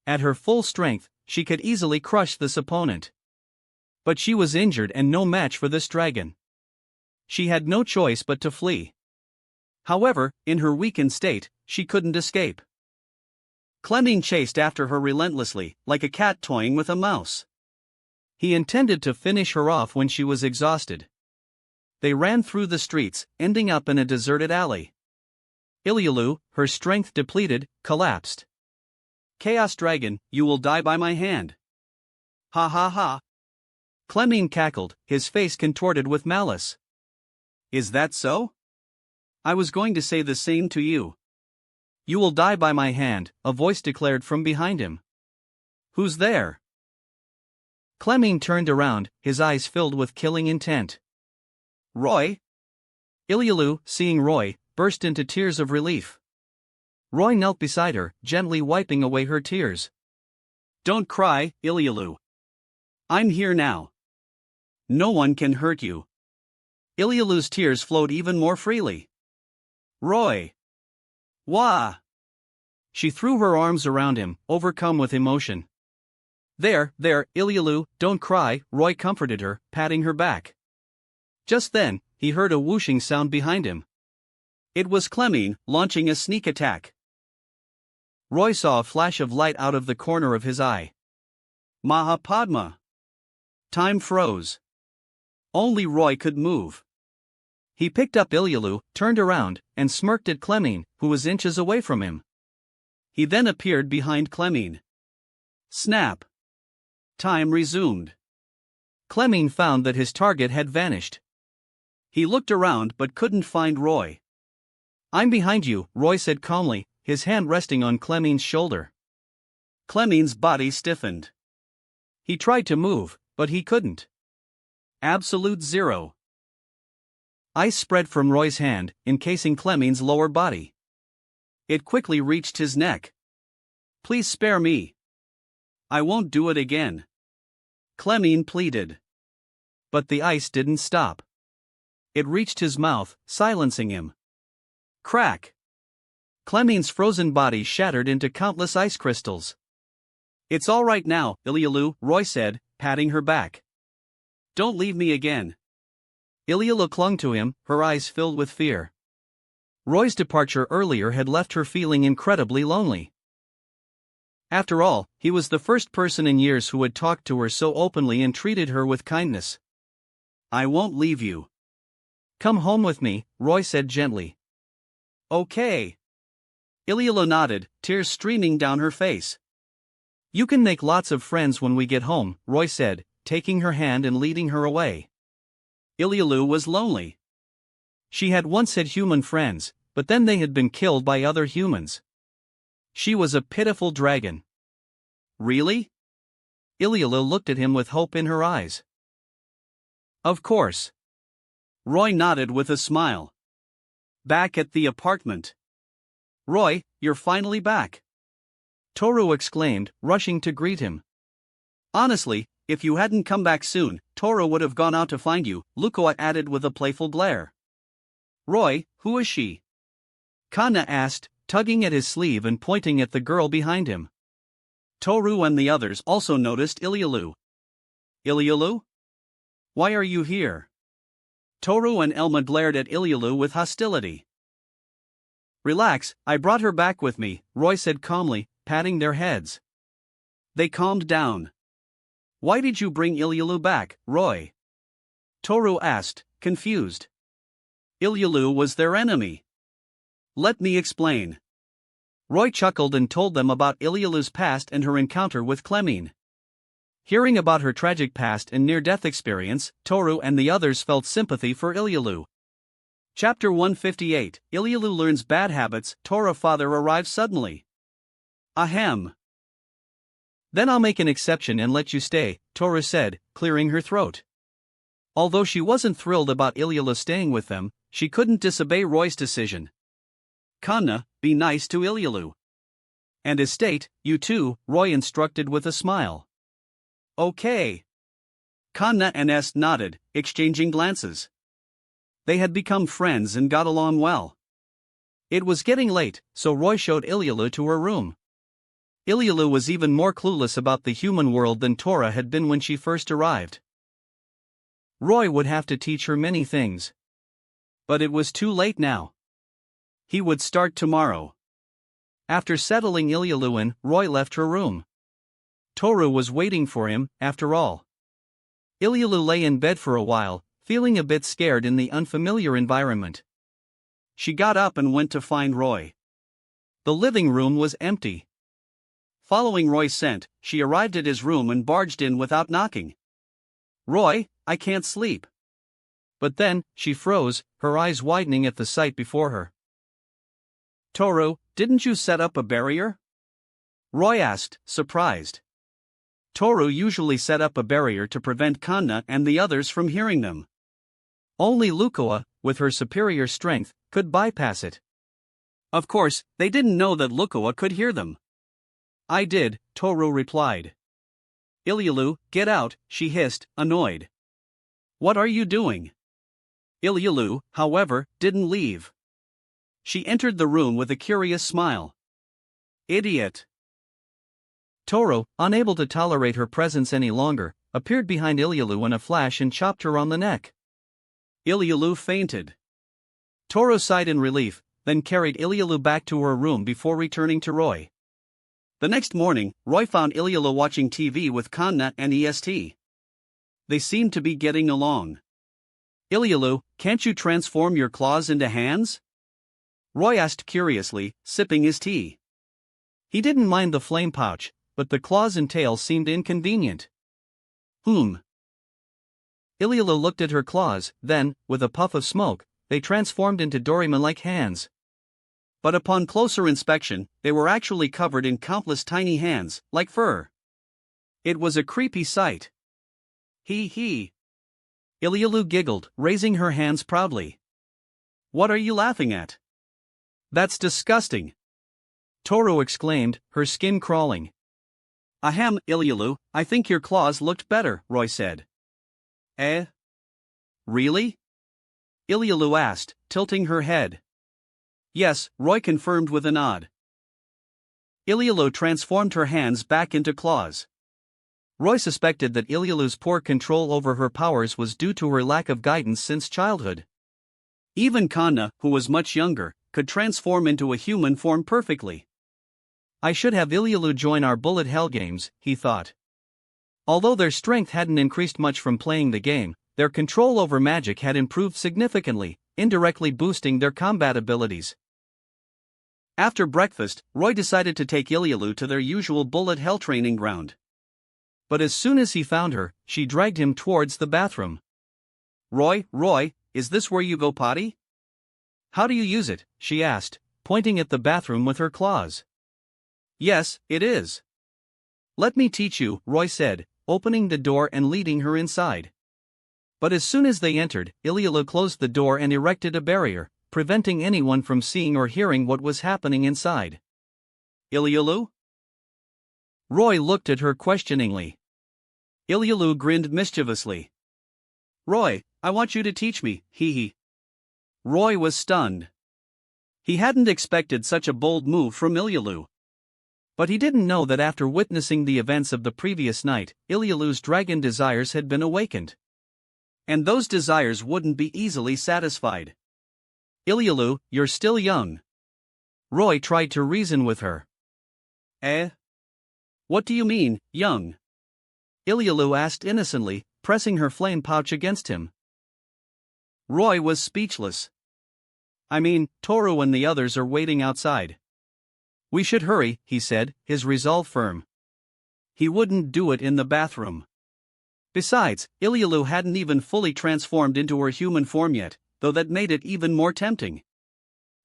At her full strength, she could easily crush this opponent. But she was injured and no match for this dragon. She had no choice but to flee. However, in her weakened state, she couldn't escape. Clemine chased after her relentlessly, like a cat toying with a mouse. He intended to finish her off when she was exhausted. They ran through the streets, ending up in a deserted alley. Ilyalu, her strength depleted, collapsed. Chaos Dragon, you will die by my hand. Ha ha ha. Clemine cackled, his face contorted with malice. Is that so? I was going to say the same to you. You will die by my hand, a voice declared from behind him. Who's there? Clemine turned around, his eyes filled with killing intent. Roy? Ilyalu, seeing Roy, burst into tears of relief. Roy knelt beside her, gently wiping away her tears. Don't cry, Ilyalu. I'm here now. No one can hurt you. Ilyalu's tears flowed even more freely. Roy! Wah! She threw her arms around him, overcome with emotion. There, Ilyalu, don't cry, Roy comforted her, patting her back. Just then, he heard a whooshing sound behind him. It was Clemine, launching a sneak attack. Roy saw a flash of light out of the corner of his eye. Mahapadma! Time froze. Only Roy could move. He picked up Ilyalu, turned around, and smirked at Clemine, who was inches away from him. He then appeared behind Clemine. Snap! Time resumed. Clemine found that his target had vanished. He looked around but couldn't find Roy. I'm behind you, Roy said calmly, his hand resting on Clemine's shoulder. Clemine's body stiffened. He tried to move, but he couldn't. Absolute zero. Ice spread from Roy's hand, encasing Clemine's lower body. It quickly reached his neck. Please spare me. I won't do it again. Clemine pleaded. But the ice didn't stop. It reached his mouth, silencing him. Crack! Clemine's frozen body shattered into countless ice crystals. It's all right now, Ilialu, Roy said, patting her back. Don't leave me again. Ilialu clung to him, her eyes filled with fear. Roy's departure earlier had left her feeling incredibly lonely. After all, he was the first person in years who had talked to her so openly and treated her with kindness. I won't leave you. Come home with me, Roy said gently. Okay. Ilialu nodded, tears streaming down her face. You can make lots of friends when we get home, Roy said, taking her hand and leading her away. Ilialu was lonely. She had once had human friends, but then they had been killed by other humans. She was a pitiful dragon. Really? Ilialu looked at him with hope in her eyes. Of course. Roy nodded with a smile. Back at the apartment. Roy, you're finally back. Toru exclaimed, rushing to greet him. Honestly, if you hadn't come back soon, Toru would have gone out to find you, Lukoa added with a playful glare. Roy, who is she? Kanna asked, tugging at his sleeve and pointing at the girl behind him. Toru and the others also noticed Ilialu. Ilialu? Why are you here? Toru and Elma glared at Ilialu with hostility. Relax, I brought her back with me, Roy said calmly, patting their heads. They calmed down. Why did you bring Ilialu back, Roy? Toru asked, confused. Ilialu was their enemy. Let me explain. Roy chuckled and told them about Ilialu's past and her encounter with Clemine. Hearing about her tragic past and near-death experience, Toru and the others felt sympathy for Ilialu. Chapter 158, Ilialu learns bad habits. Toru's father arrives suddenly. Ahem. Then I'll make an exception and let you stay, Toru said, clearing her throat. Although she wasn't thrilled about Ilialu staying with them, she couldn't disobey Roy's decision. Kanna, be nice to Ilialu. And Estate, you too, Roy instructed with a smile. Okay. Kanna and Est nodded, exchanging glances. They had become friends and got along well. It was getting late, so Roy showed Ilialu to her room. Ilialu was even more clueless about the human world than Tora had been when she first arrived. Roy would have to teach her many things. But it was too late now. He would start tomorrow. After settling Ilialu in, Roy left her room. Toru was waiting for him, after all. Ilialu lay in bed for a while, feeling a bit scared in the unfamiliar environment. She got up and went to find Roy. The living room was empty. Following Roy's scent, she arrived at his room and barged in without knocking. Roy, I can't sleep. But then, she froze, her eyes widening at the sight before her. Toru, didn't you set up a barrier? Roy asked, surprised. Toru usually set up a barrier to prevent Kanna and the others from hearing them. Only Lukoa, with her superior strength, could bypass it. Of course, they didn't know that Lukoa could hear them. I did, Toru replied. Ilialu, get out, she hissed, annoyed. What are you doing? Ilialu, however, didn't leave. She entered the room with a curious smile. Idiot. Toru, unable to tolerate her presence any longer, appeared behind Ilialu in a flash and chopped her on the neck. Ilialu fainted. Toru sighed in relief, then carried Ilialu back to her room before returning to Roy. The next morning, Roy found Ilialu watching TV with Kanna and Est. They seemed to be getting along. Ilialu, can't you transform your claws into hands? Roy asked curiously, sipping his tea. He didn't mind the flame pouch, but the claws and tail seemed inconvenient. Ilialu looked at her claws, then, with a puff of smoke, they transformed into Doraemon-like hands. But upon closer inspection, they were actually covered in countless tiny hands, like fur. It was a creepy sight. He. Ilialu giggled, raising her hands proudly. What are you laughing at? That's disgusting. Toru exclaimed, her skin crawling. Ahem, Ilialu, I think your claws looked better, Roy said. Eh? Really? Ilialu asked, tilting her head. Yes, Roy confirmed with a nod. Ilialu transformed her hands back into claws. Roy suspected that Ilialu's poor control over her powers was due to her lack of guidance since childhood. Even Kanna, who was much younger, could transform into a human form perfectly. I should have Ilialu join our bullet hell games, he thought. Although their strength hadn't increased much from playing the game, their control over magic had improved significantly, indirectly boosting their combat abilities. After breakfast, Roy decided to take Ilialu to their usual bullet hell training ground. But as soon as he found her, she dragged him towards the bathroom. Roy, is this where you go potty? How do you use it? She asked, pointing at the bathroom with her claws. Yes, it is. Let me teach you, Roy said, opening the door and leading her inside. But as soon as they entered, Ilialu closed the door and erected a barrier, preventing anyone from seeing or hearing what was happening inside. Ilialu? Roy looked at her questioningly. Ilialu grinned mischievously. Roy, I want you to teach me, hee. Roy was stunned. He hadn't expected such a bold move from Ilialu. But he didn't know that after witnessing the events of the previous night, Ilialu's dragon desires had been awakened. And those desires wouldn't be easily satisfied. Ilialu, you're still young. Roy tried to reason with her. Eh? What do you mean, young? Ilialu asked innocently, pressing her flame pouch against him. Roy was speechless. I mean, Toru and the others are waiting outside. We should hurry, he said, his resolve firm. He wouldn't do it in the bathroom. Besides, Ilialu hadn't even fully transformed into her human form yet, though that made it even more tempting.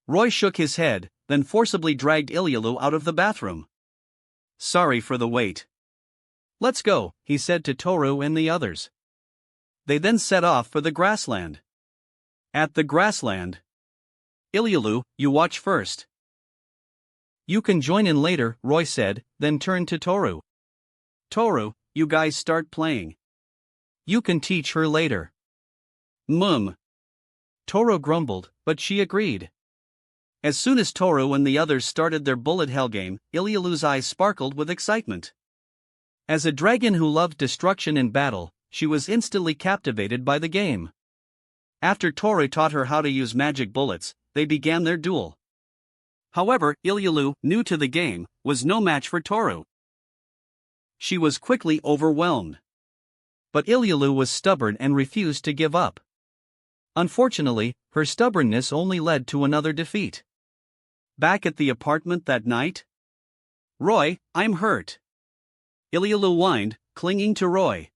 Roy shook his head, then forcibly dragged Ilialu out of the bathroom. Sorry for the wait. Let's go, he said to Toru and the others. They then set off for the grassland. At the grassland. Ilialu, you watch first. You can join in later, Roy said, then turned to Toru. Toru, you guys start playing. You can teach her later. Toru grumbled, but she agreed. As soon as Toru and the others started their bullet hell game, Ilialu's eyes sparkled with excitement. As a dragon who loved destruction in battle, she was instantly captivated by the game. After Toru taught her how to use magic bullets, they began their duel. However, Ilialu, new to the game, was no match for Toru. She was quickly overwhelmed. But Ilialu was stubborn and refused to give up. Unfortunately, her stubbornness only led to another defeat. Back at the apartment that night? Roy, I'm hurt. Ilialu whined, clinging to Roy.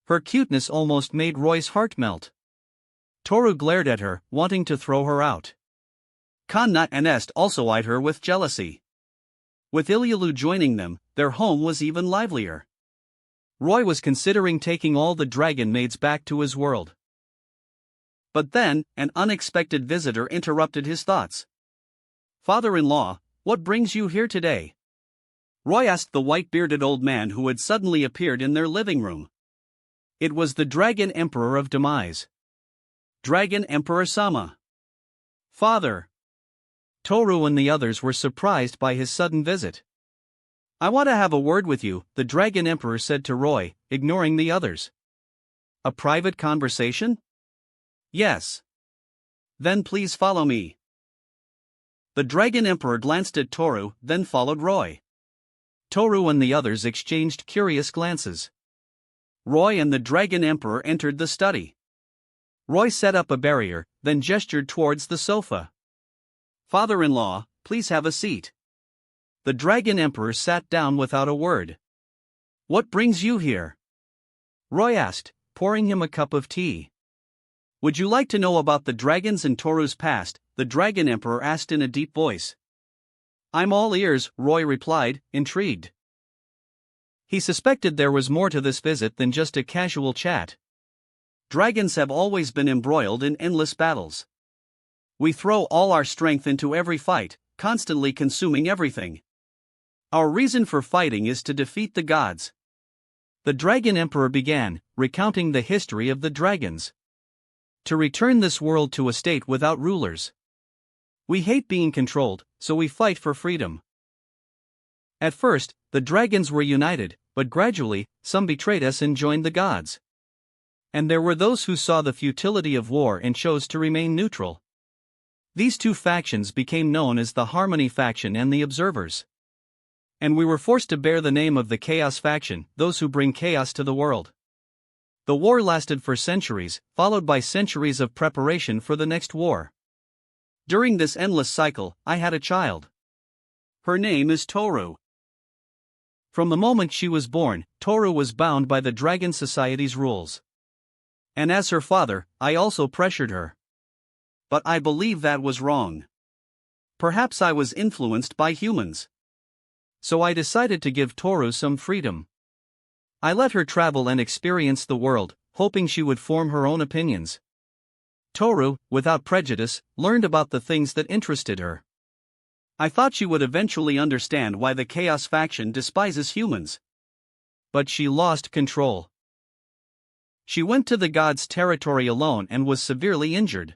Her cuteness almost made Roy's heart melt. Toru glared at her, wanting to throw her out. Kanna and Est also eyed her with jealousy. With Ilialu joining them, their home was even livelier. Roy was considering taking all the dragon maids back to his world. But then, an unexpected visitor interrupted his thoughts. Father-in-law, what brings you here today? Roy asked the white-bearded old man who had suddenly appeared in their living room. It was the Dragon Emperor of Demise. Dragon Emperor Sama. Father. Toru and the others were surprised by his sudden visit. I want to have a word with you, the Dragon Emperor said to Roy, ignoring the others. A private conversation? Yes. Then please follow me. The Dragon Emperor glanced at Toru, then followed Roy. Toru and the others exchanged curious glances. Roy and the Dragon Emperor entered the study. Roy set up a barrier, then gestured towards the sofa. Father-in-law, please have a seat. The Dragon Emperor sat down without a word. What brings you here? Roy asked, pouring him a cup of tea. Would you like to know about the dragons and Toru's past? The Dragon Emperor asked in a deep voice. I'm all ears, Roy replied, intrigued. He suspected there was more to this visit than just a casual chat. Dragons have always been embroiled in endless battles. We throw all our strength into every fight, constantly consuming everything. Our reason for fighting is to defeat the gods. The Dragon Emperor began, recounting the history of the dragons. To return this world to a state without rulers. We hate being controlled, so we fight for freedom. At first, the dragons were united, but gradually, some betrayed us and joined the gods. And there were those who saw the futility of war and chose to remain neutral. These two factions became known as the Harmony faction and the Observers. And we were forced to bear the name of the Chaos faction, those who bring chaos to the world. The war lasted for centuries, followed by centuries of preparation for the next war. During this endless cycle, I had a child. Her name is Toru. From the moment she was born, Toru was bound by the Dragon Society's rules. And as her father, I also pressured her. But I believe that was wrong. Perhaps I was influenced by humans. So I decided to give Toru some freedom. I let her travel and experience the world, hoping she would form her own opinions. Toru, without prejudice, learned about the things that interested her. I thought she would eventually understand why the Chaos faction despises humans. But she lost control. She went to the gods' territory alone and was severely injured.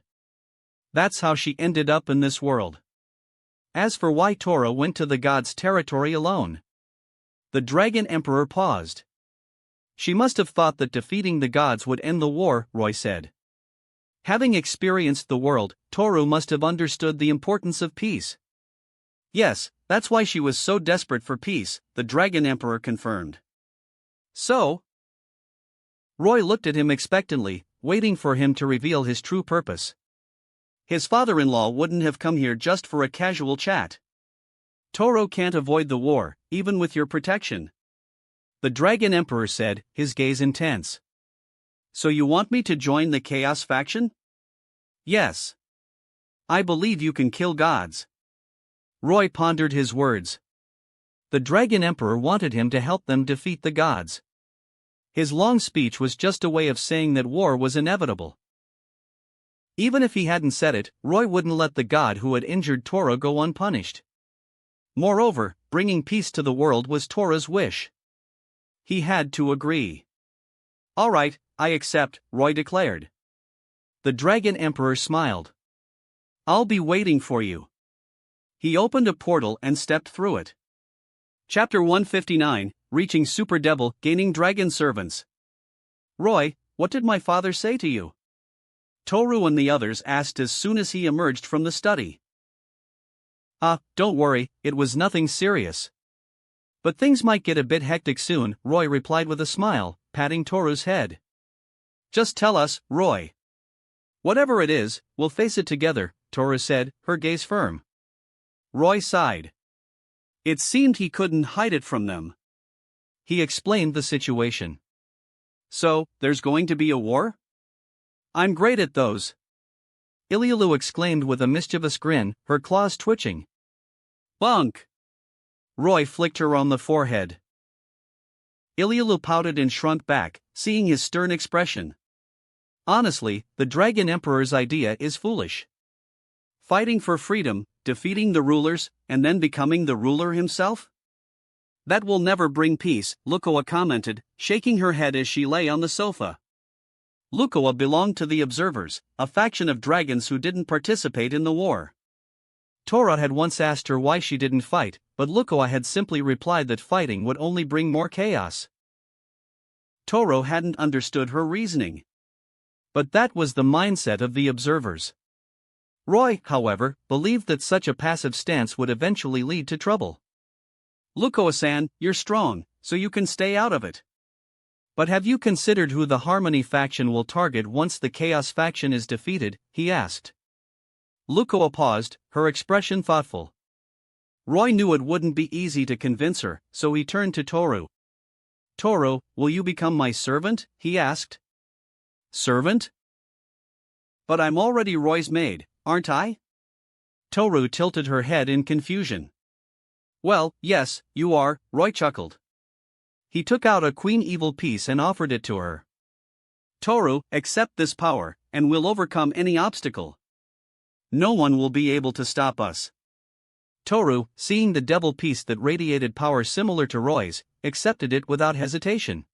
That's how she ended up in this world. As for why Toru went to the gods' territory alone, the Dragon Emperor paused. She must have thought that defeating the gods would end the war, Roy said. Having experienced the world, Toru must have understood the importance of peace. Yes, that's why she was so desperate for peace, the Dragon Emperor confirmed. So? Roy looked at him expectantly, waiting for him to reveal his true purpose. His father-in-law wouldn't have come here just for a casual chat. Toru can't avoid the war, even with your protection. The Dragon Emperor said, his gaze intense. So you want me to join the Chaos faction? Yes. I believe you can kill gods. Roy pondered his words. The Dragon Emperor wanted him to help them defeat the gods. His long speech was just a way of saying that war was inevitable. Even if he hadn't said it, Roy wouldn't let the god who had injured Toru go unpunished. Moreover, bringing peace to the world was Toru's wish. He had to agree. All right, I accept, Roy declared. The Dragon Emperor smiled. I'll be waiting for you. He opened a portal and stepped through it. Chapter 159, Reaching Super Devil, Gaining Dragon Servants. Roy, what did my father say to you? Toru and the others asked as soon as he emerged from the study. Don't worry, it was nothing serious. But things might get a bit hectic soon, Roy replied with a smile, patting Toru's head. Just tell us, Roy. Whatever it is, we'll face it together, Toru said, her gaze firm. Roy sighed. It seemed he couldn't hide it from them. He explained the situation. So, there's going to be a war? I'm great at those. Ilialu exclaimed with a mischievous grin, her claws twitching. Bunk! Roy flicked her on the forehead. Ilialu pouted and shrunk back, seeing his stern expression. Honestly, the Dragon Emperor's idea is foolish. Fighting for freedom, defeating the rulers, and then becoming the ruler himself? That will never bring peace, Lukoa commented, shaking her head as she lay on the sofa. Lukoa belonged to the Observers, a faction of dragons who didn't participate in the war. Toru had once asked her why she didn't fight, but Lukoa had simply replied that fighting would only bring more chaos. Toru hadn't understood her reasoning. But that was the mindset of the Observers. Roy, however, believed that such a passive stance would eventually lead to trouble. Lukoa-san, you're strong, so you can stay out of it. But have you considered who the Harmony faction will target once the Chaos faction is defeated? He asked. Lukoa paused, her expression thoughtful. Roy knew it wouldn't be easy to convince her, so he turned to Toru. Toru, will you become my servant? He asked. Servant? But I'm already Roy's maid, aren't I? Toru tilted her head in confusion. Well, yes, you are, Roy chuckled. He took out a Queen Evil piece and offered it to her. Toru, accept this power, and we'll overcome any obstacle. No one will be able to stop us. Toru, seeing the devil piece that radiated power similar to Roy's, accepted it without hesitation.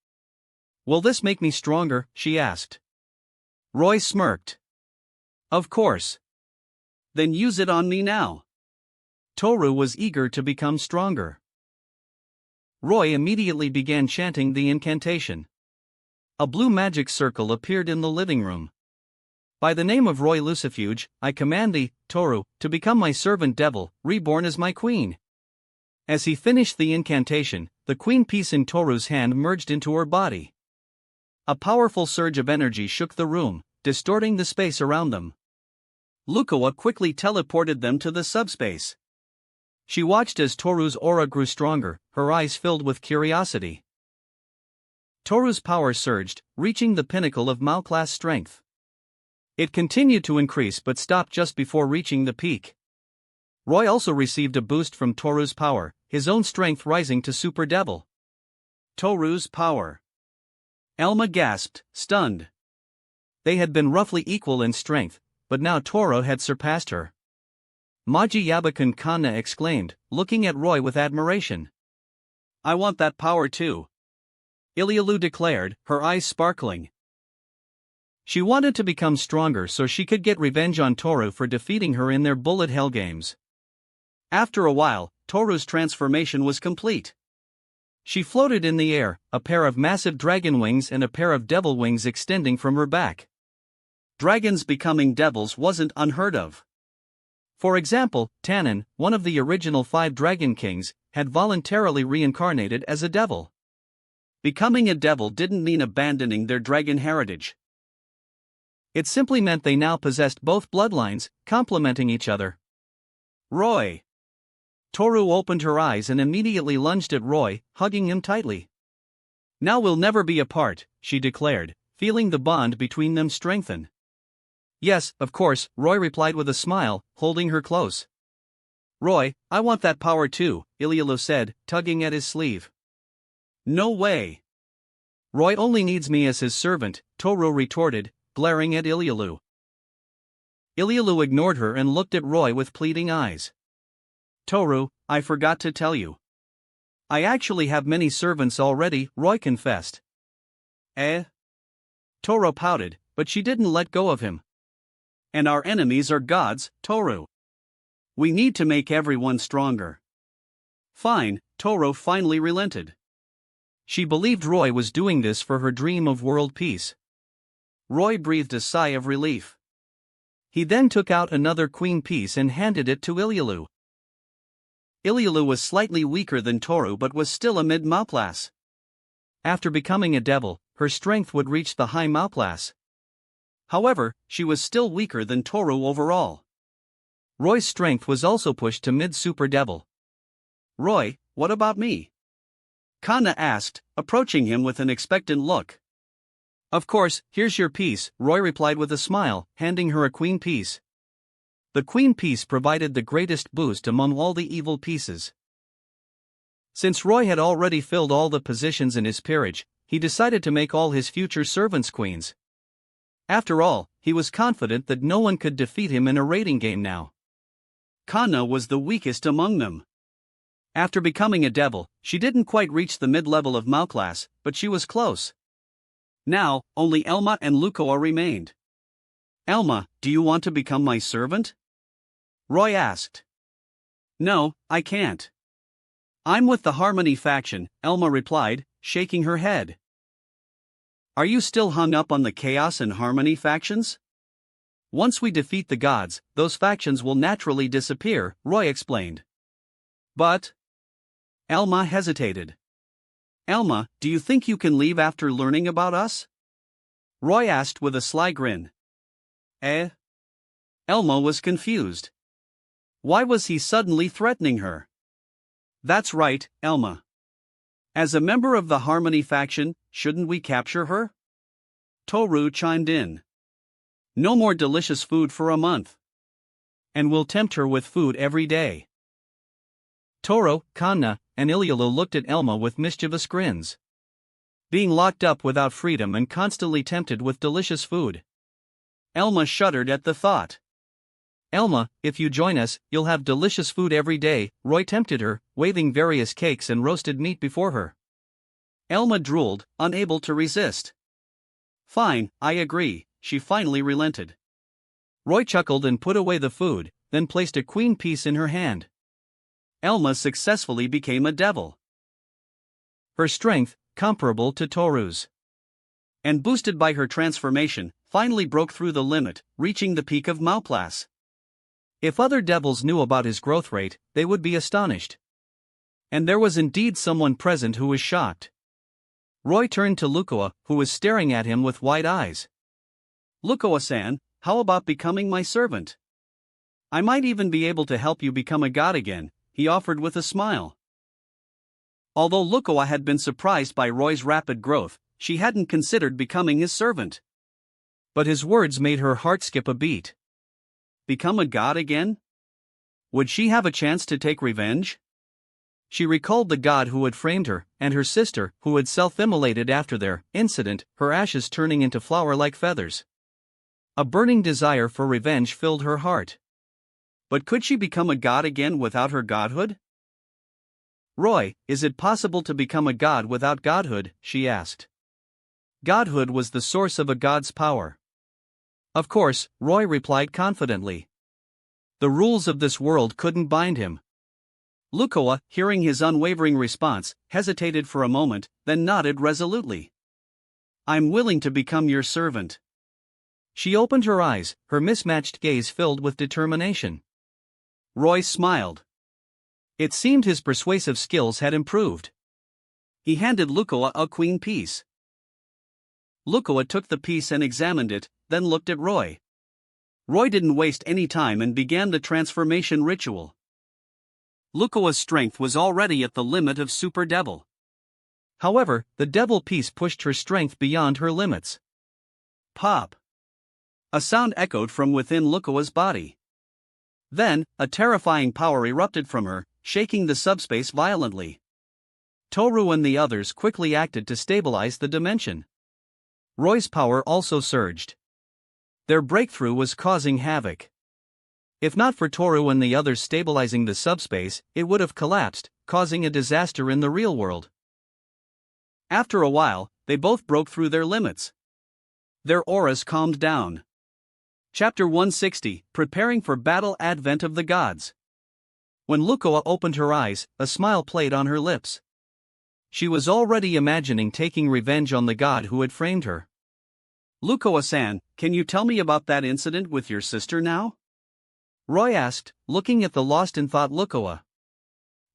Will this make me stronger? She asked. Roy smirked. Of course. Then use it on me now. Toru was eager to become stronger. Roy immediately began chanting the incantation. A blue magic circle appeared in the living room. By the name of Roy Lucifuge, I command thee, Toru, to become my servant devil, reborn as my queen. As he finished the incantation, the queen piece in Toru's hand merged into her body. A powerful surge of energy shook the room, distorting the space around them. Lukoa quickly teleported them to the subspace. She watched as Toru's aura grew stronger, her eyes filled with curiosity. Toru's power surged, reaching the pinnacle of Mao-class strength. It continued to increase but stopped just before reaching the peak. Roy also received a boost from Toru's power, his own strength rising to Super Devil. Toru's power. Elma gasped, stunned. They had been roughly equal in strength, but now Toru had surpassed her. Maji Yabakan Kanna exclaimed, looking at Roy with admiration. I want that power too. Ilialu declared, her eyes sparkling. She wanted to become stronger so she could get revenge on Toru for defeating her in their bullet hell games. After a while, Toru's transformation was complete. She floated in the air, a pair of massive dragon wings and a pair of devil wings extending from her back. Dragons becoming devils wasn't unheard of. For example, Tannen, one of the original 5 Dragon Kings, had voluntarily reincarnated as a devil. Becoming a devil didn't mean abandoning their dragon heritage. It simply meant they now possessed both bloodlines, complementing each other. Roy. Toru opened her eyes and immediately lunged at Roy, hugging him tightly. Now we'll never be apart, she declared, feeling the bond between them strengthen. Yes, of course, Roy replied with a smile, holding her close. Roy, I want that power too, Ilialu said, tugging at his sleeve. No way. Roy only needs me as his servant, Toru retorted, glaring at Ilialu. Ilialu ignored her and looked at Roy with pleading eyes. Toru, I forgot to tell you. I actually have many servants already, Roy confessed. Toru pouted, but she didn't let go of him. And our enemies are gods, Toru. We need to make everyone stronger. Fine, Toru finally relented. She believed Roy was doing this for her dream of world peace. Roy breathed a sigh of relief. He then took out another queen piece and handed it to Ilialu. Ilialu was slightly weaker than Toru but was still a mid-Mao class. After becoming a devil, her strength would reach the high Mao class. However, she was still weaker than Toru overall. Roy's strength was also pushed to mid-super devil. Roy, what about me? Kana asked, approaching him with an expectant look. Of course, here's your piece, Roy replied with a smile, handing her a queen piece. The queen piece provided the greatest boost among all the evil pieces. Since Roy had already filled all the positions in his peerage, he decided to make all his future servants queens. After all, he was confident that no one could defeat him in a raiding game now. Kana was the weakest among them. After becoming a devil, she didn't quite reach the mid-level of Mao class, but she was close. Now, only Elma and Lukoa remained. Elma, do you want to become my servant? Roy asked. No, I can't. I'm with the Harmony faction, Elma replied, shaking her head. Are you still hung up on the Chaos and Harmony factions? Once we defeat the gods, those factions will naturally disappear, Roy explained. But... Elma hesitated. Elma, do you think you can leave after learning about us? Roy asked with a sly grin. Elma was confused. Why was he suddenly threatening her? That's right, Elma. As a member of the Harmony faction, shouldn't we capture her? Toru chimed in. No more delicious food for a month. And we'll tempt her with food every day. Toru, Kanna, and Ilyalu looked at Elma with mischievous grins. Being locked up without freedom and constantly tempted with delicious food. Elma shuddered at the thought. Elma, if you join us, you'll have delicious food every day, Roy tempted her, waving various cakes and roasted meat before her. Elma drooled, unable to resist. Fine, I agree, she finally relented. Roy chuckled and put away the food, then placed a queen piece in her hand. Elma successfully became a devil. Her strength, comparable to Toru's, and boosted by her transformation, finally broke through the limit, reaching the peak of Mauplas. If other devils knew about his growth rate, they would be astonished. And there was indeed someone present who was shocked. Roy turned to Lukoa, who was staring at him with wide eyes. Lukoa-san, how about becoming my servant? I might even be able to help you become a god again, he offered with a smile. Although Lukoa had been surprised by Roy's rapid growth, she hadn't considered becoming his servant. But his words made her heart skip a beat. Become a god again? Would she have a chance to take revenge? She recalled the god who had framed her, and her sister, who had self-immolated after their incident, her ashes turning into flower like feathers. A burning desire for revenge filled her heart. But could she become a god again without her godhood? Roy, is it possible to become a god without godhood? She asked. Godhood was the source of a god's power. Of course, Roy replied confidently. The rules of this world couldn't bind him. Lukoa, hearing his unwavering response, hesitated for a moment, then nodded resolutely. I'm willing to become your servant. She opened her eyes, her mismatched gaze filled with determination. Roy smiled. It seemed his persuasive skills had improved. He handed Lukoa a queen piece. Lukoa took the piece and examined it, then looked at Roy. Roy didn't waste any time and began the transformation ritual. Lukoa's strength was already at the limit of Super Devil. However, the devil piece pushed her strength beyond her limits. Pop! A sound echoed from within Lukoa's body. Then, a terrifying power erupted from her, shaking the subspace violently. Toru and the others quickly acted to stabilize the dimension. Roy's power also surged. Their breakthrough was causing havoc. If not for Toru and the others stabilizing the subspace, it would have collapsed, causing a disaster in the real world. After a while, they both broke through their limits. Their auras calmed down. Chapter 160, Preparing for Battle, Advent of the Gods. When Lukoa opened her eyes, a smile played on her lips. She was already imagining taking revenge on the god who had framed her. Lukoa-san, can you tell me about that incident with your sister now? Roy asked, looking at the lost-in-thought Lukoa.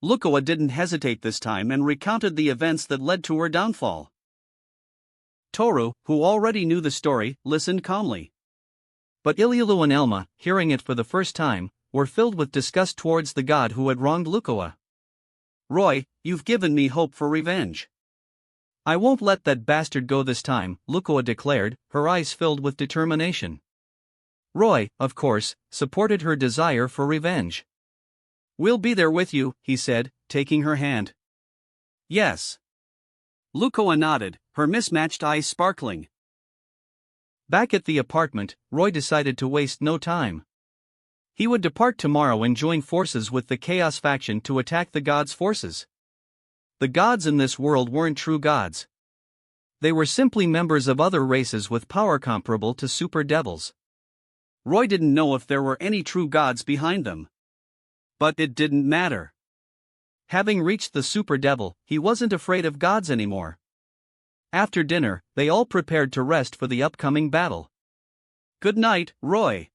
Lukoa didn't hesitate this time and recounted the events that led to her downfall. Toru, who already knew the story, listened calmly. But Ilyalu and Elma, hearing it for the first time, were filled with disgust towards the god who had wronged Lukoa. Roy, you've given me hope for revenge. I won't let that bastard go this time, Lukoa declared, her eyes filled with determination. Roy, of course, supported her desire for revenge. We'll be there with you, he said, taking her hand. Yes. Lukoa nodded, her mismatched eyes sparkling. Back at the apartment, Roy decided to waste no time. He would depart tomorrow and join forces with the Chaos faction to attack the gods' forces. The gods in this world weren't true gods. They were simply members of other races with power comparable to super devils. Roy didn't know if there were any true gods behind them. But it didn't matter. Having reached the super devil, he wasn't afraid of gods anymore. After dinner, they all prepared to rest for the upcoming battle. Good night, Roy.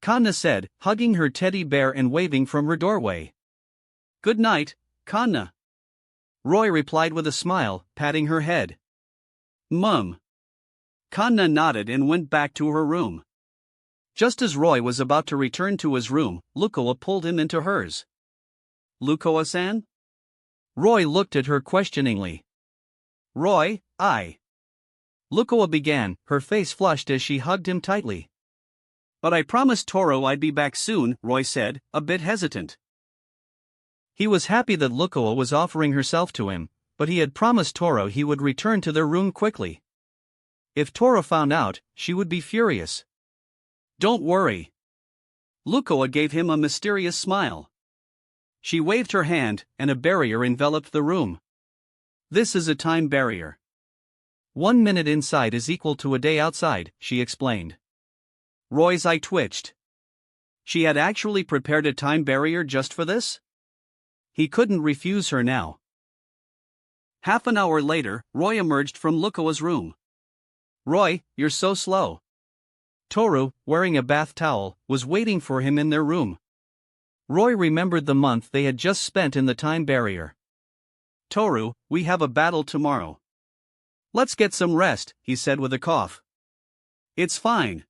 Kanna said, hugging her teddy bear and waving from her doorway. Good night, Kanna. Roy replied with a smile, patting her head. Mum. Kanna nodded and went back to her room. Just as Roy was about to return to his room, Lukoa pulled him into hers. Lukoa-san? Roy looked at her questioningly. Roy, I. Lukoa began, her face flushed as she hugged him tightly. But I promised Toro I'd be back soon, Roy said, a bit hesitant. He was happy that Lukoa was offering herself to him, but he had promised Toro he would return to their room quickly. If Toro found out, she would be furious. Don't worry. Lukoa gave him a mysterious smile. She waved her hand, and a barrier enveloped the room. This is a time barrier. 1 minute inside is equal to a day outside, she explained. Roy's eye twitched. She had actually prepared a time barrier just for this? He couldn't refuse her now. Half an hour later, Roy emerged from Lukoa's room. Roy, you're so slow. Toru, wearing a bath towel, was waiting for him in their room. Roy remembered the month they had just spent in the time barrier. Toru, we have a battle tomorrow. Let's get some rest, he said with a cough. It's fine.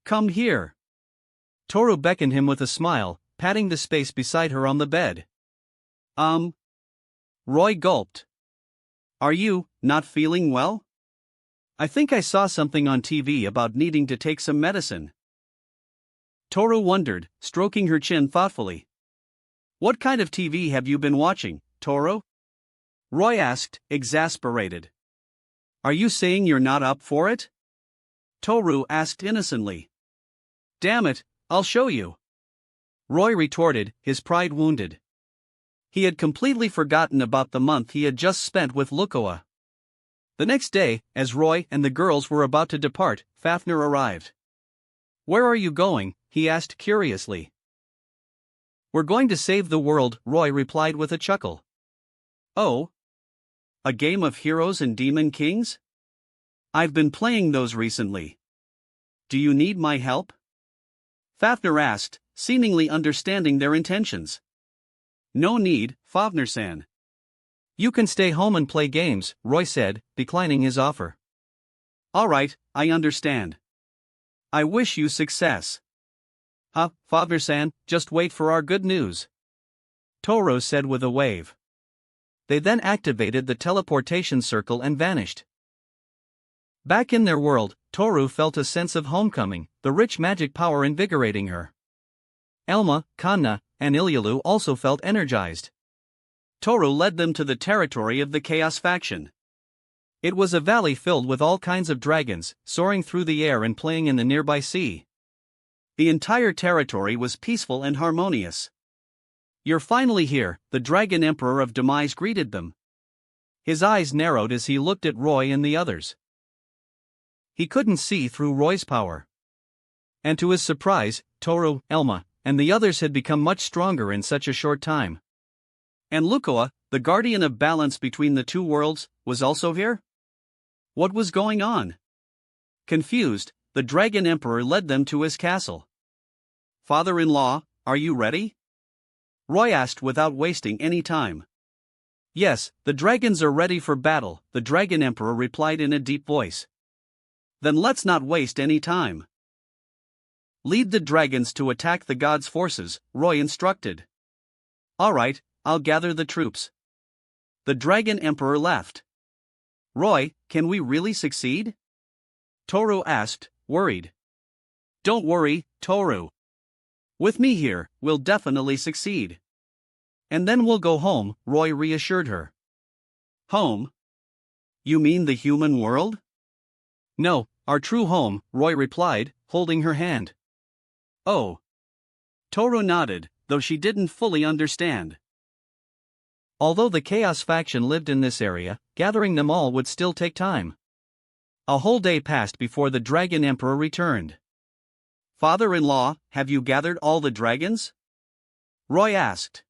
Come here. Toru beckoned him with a smile, patting the space beside her on the bed. Roy gulped. Are you not feeling well? I think I saw something on TV about needing to take some medicine. Toru wondered, stroking her chin thoughtfully. What kind of TV have you been watching, Toru? Roy asked, exasperated. Are you saying you're not up for it? Toru asked innocently. Damn it, I'll show you. Roy retorted, his pride wounded. He had completely forgotten about the month he had just spent with Lukoa. The next day, as Roy and the girls were about to depart, Fafnir arrived. Where are you going? He asked curiously. We're going to save the world, Roy replied with a chuckle. Oh? A game of heroes and demon kings? I've been playing those recently. Do you need my help? Fafnir asked, seemingly understanding their intentions. No need, Fafnir-san. You can stay home and play games, Roy said, declining his offer. All right, I understand. I wish you success. Fafnir-san, just wait for our good news. Toru said with a wave. They then activated the teleportation circle and vanished. Back in their world, Toru felt a sense of homecoming, the rich magic power invigorating her. Elma, Kanna, and Ilyalu also felt energized. Toru led them to the territory of the Chaos faction. It was a valley filled with all kinds of dragons, soaring through the air and playing in the nearby sea. The entire territory was peaceful and harmonious. You're finally here, the Dragon Emperor of Demise greeted them. His eyes narrowed as he looked at Roy and the others. He couldn't see through Roy's power. And to his surprise, Toru, Elma, and the others had become much stronger in such a short time. And Lukoa, the guardian of balance between the two worlds, was also here? What was going on? Confused, the Dragon Emperor led them to his castle. Father-in-law, are you ready? Roy asked without wasting any time. Yes, the dragons are ready for battle, the Dragon Emperor replied in a deep voice. Then let's not waste any time. Lead the dragons to attack the gods' forces, Roy instructed. All right, I'll gather the troops. The Dragon Emperor left. Roy, can we really succeed? Toru asked, worried. Don't worry, Toru. With me here, we'll definitely succeed. And then we'll go home, Roy reassured her. Home? You mean the human world? No, our true home, Roy replied, holding her hand. Oh. Toru nodded, though she didn't fully understand. Although the Chaos faction lived in this area, gathering them all would still take time. A whole day passed before the Dragon Emperor returned. Father-in-law, have you gathered all the dragons? Roy asked.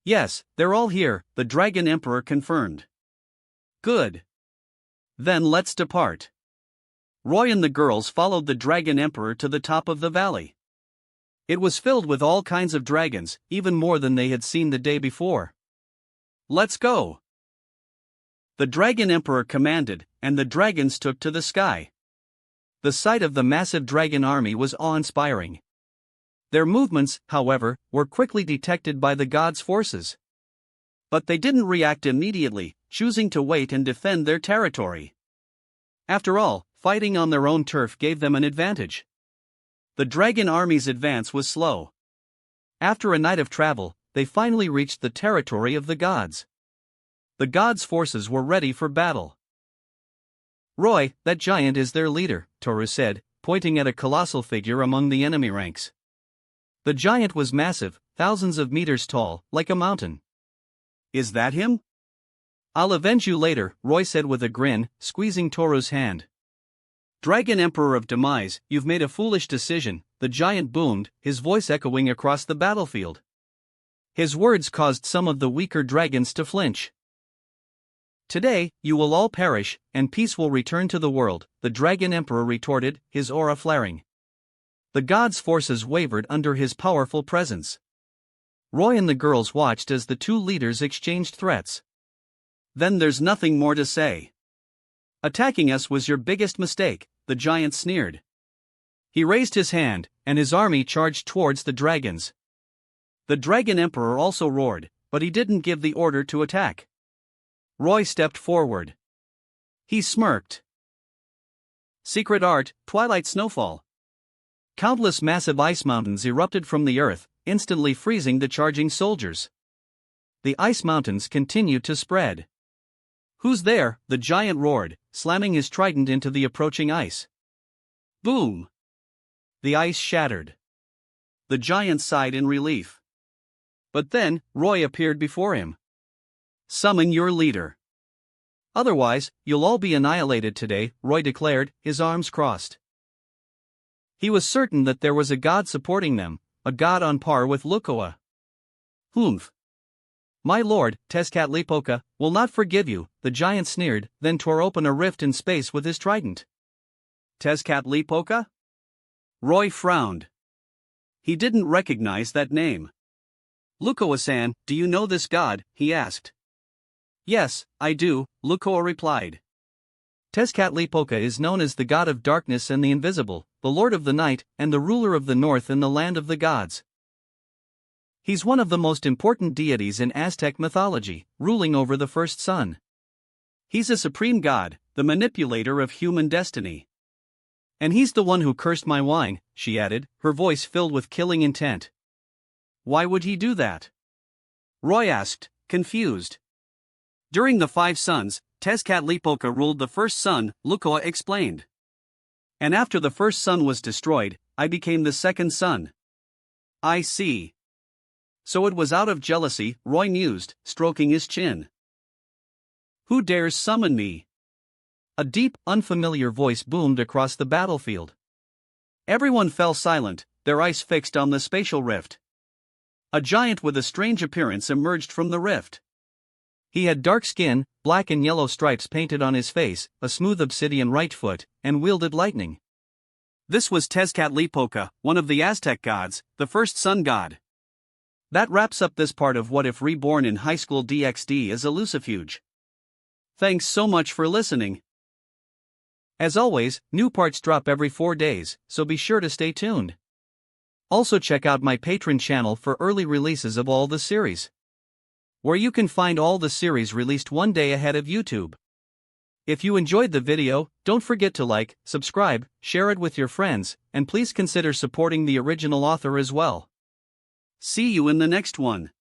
Yes, they're all here, the Dragon Emperor confirmed. Good. Then let's depart. Roy and the girls followed the Dragon Emperor to the top of the valley. It was filled with all kinds of dragons, even more than they had seen the day before. Let's go. The Dragon Emperor commanded, and the dragons took to the sky. The sight of the massive dragon army was awe-inspiring. Their movements, however, were quickly detected by the gods' forces. But they didn't react immediately, choosing to wait and defend their territory. After all, fighting on their own turf gave them an advantage. The dragon army's advance was slow. After a night of travel, they finally reached the territory of the gods. The gods' forces were ready for battle. "Roy, that giant is their leader," Toru said, pointing at a colossal figure among the enemy ranks. The giant was massive, thousands of meters tall, like a mountain. "Is that him?" "I'll avenge you later," Roy said with a grin, squeezing Toru's hand. "Dragon Emperor of Demise, you've made a foolish decision," the giant boomed, his voice echoing across the battlefield. His words caused some of the weaker dragons to flinch. "Today, you will all perish, and peace will return to the world," the Dragon Emperor retorted, his aura flaring. The gods' forces wavered under his powerful presence. Roy and the girls watched as the two leaders exchanged threats. "Then there's nothing more to say. Attacking us was your biggest mistake," the giant sneered. He raised his hand, and his army charged towards the dragons. The Dragon Emperor also roared, but he didn't give the order to attack. Roy stepped forward. He smirked. Secret art, Twilight Snowfall. Countless massive ice mountains erupted from the earth, instantly freezing the charging soldiers. The ice mountains continued to spread. "Who's there?" the giant roared, slamming his trident into the approaching ice. Boom! The ice shattered. The giant sighed in relief. But then, Roy appeared before him. "Summon your leader. Otherwise, you'll all be annihilated today," Roy declared, his arms crossed. He was certain that there was a god supporting them, a god on par with Lukoa. "Humph. My lord, Tezcatlipoca, will not forgive you," the giant sneered, then tore open a rift in space with his trident. "Tezcatlipoca?" Roy frowned. He didn't recognize that name. "Lukoa-san, do you know this god?" he asked. "Yes, I do," Lukoa replied. Tezcatlipoca is known as the god of darkness and the invisible, the lord of the night, and the ruler of the north in the land of the gods. He's one of the most important deities in Aztec mythology, ruling over the first sun. He's a supreme god, the manipulator of human destiny. "And he's the one who cursed my wine," she added, her voice filled with killing intent. "Why would he do that?" Roy asked, confused. "During the 5 suns, Tezcatlipoca ruled the first sun," Lukoa explained. "And after the first sun was destroyed, I became the second sun." "I see. So it was out of jealousy," Roy mused, stroking his chin. "Who dares summon me?" A deep, unfamiliar voice boomed across the battlefield. Everyone fell silent, their eyes fixed on the spatial rift. A giant with a strange appearance emerged from the rift. He had dark skin, black and yellow stripes painted on his face, a smooth obsidian right foot, and wielded lightning. This was Tezcatlipoca, one of the Aztec gods, the first sun god. That wraps up this part of What If Reborn in Highschool DxD as a Lucifuge. Thanks so much for listening. As always, new parts drop every 4 days, so be sure to stay tuned. Also check out my Patreon channel for early releases of all the series, where you can find all the series released one day ahead of YouTube. If you enjoyed the video, don't forget to like, subscribe, share it with your friends, and please consider supporting the original author as well. See you in the next one.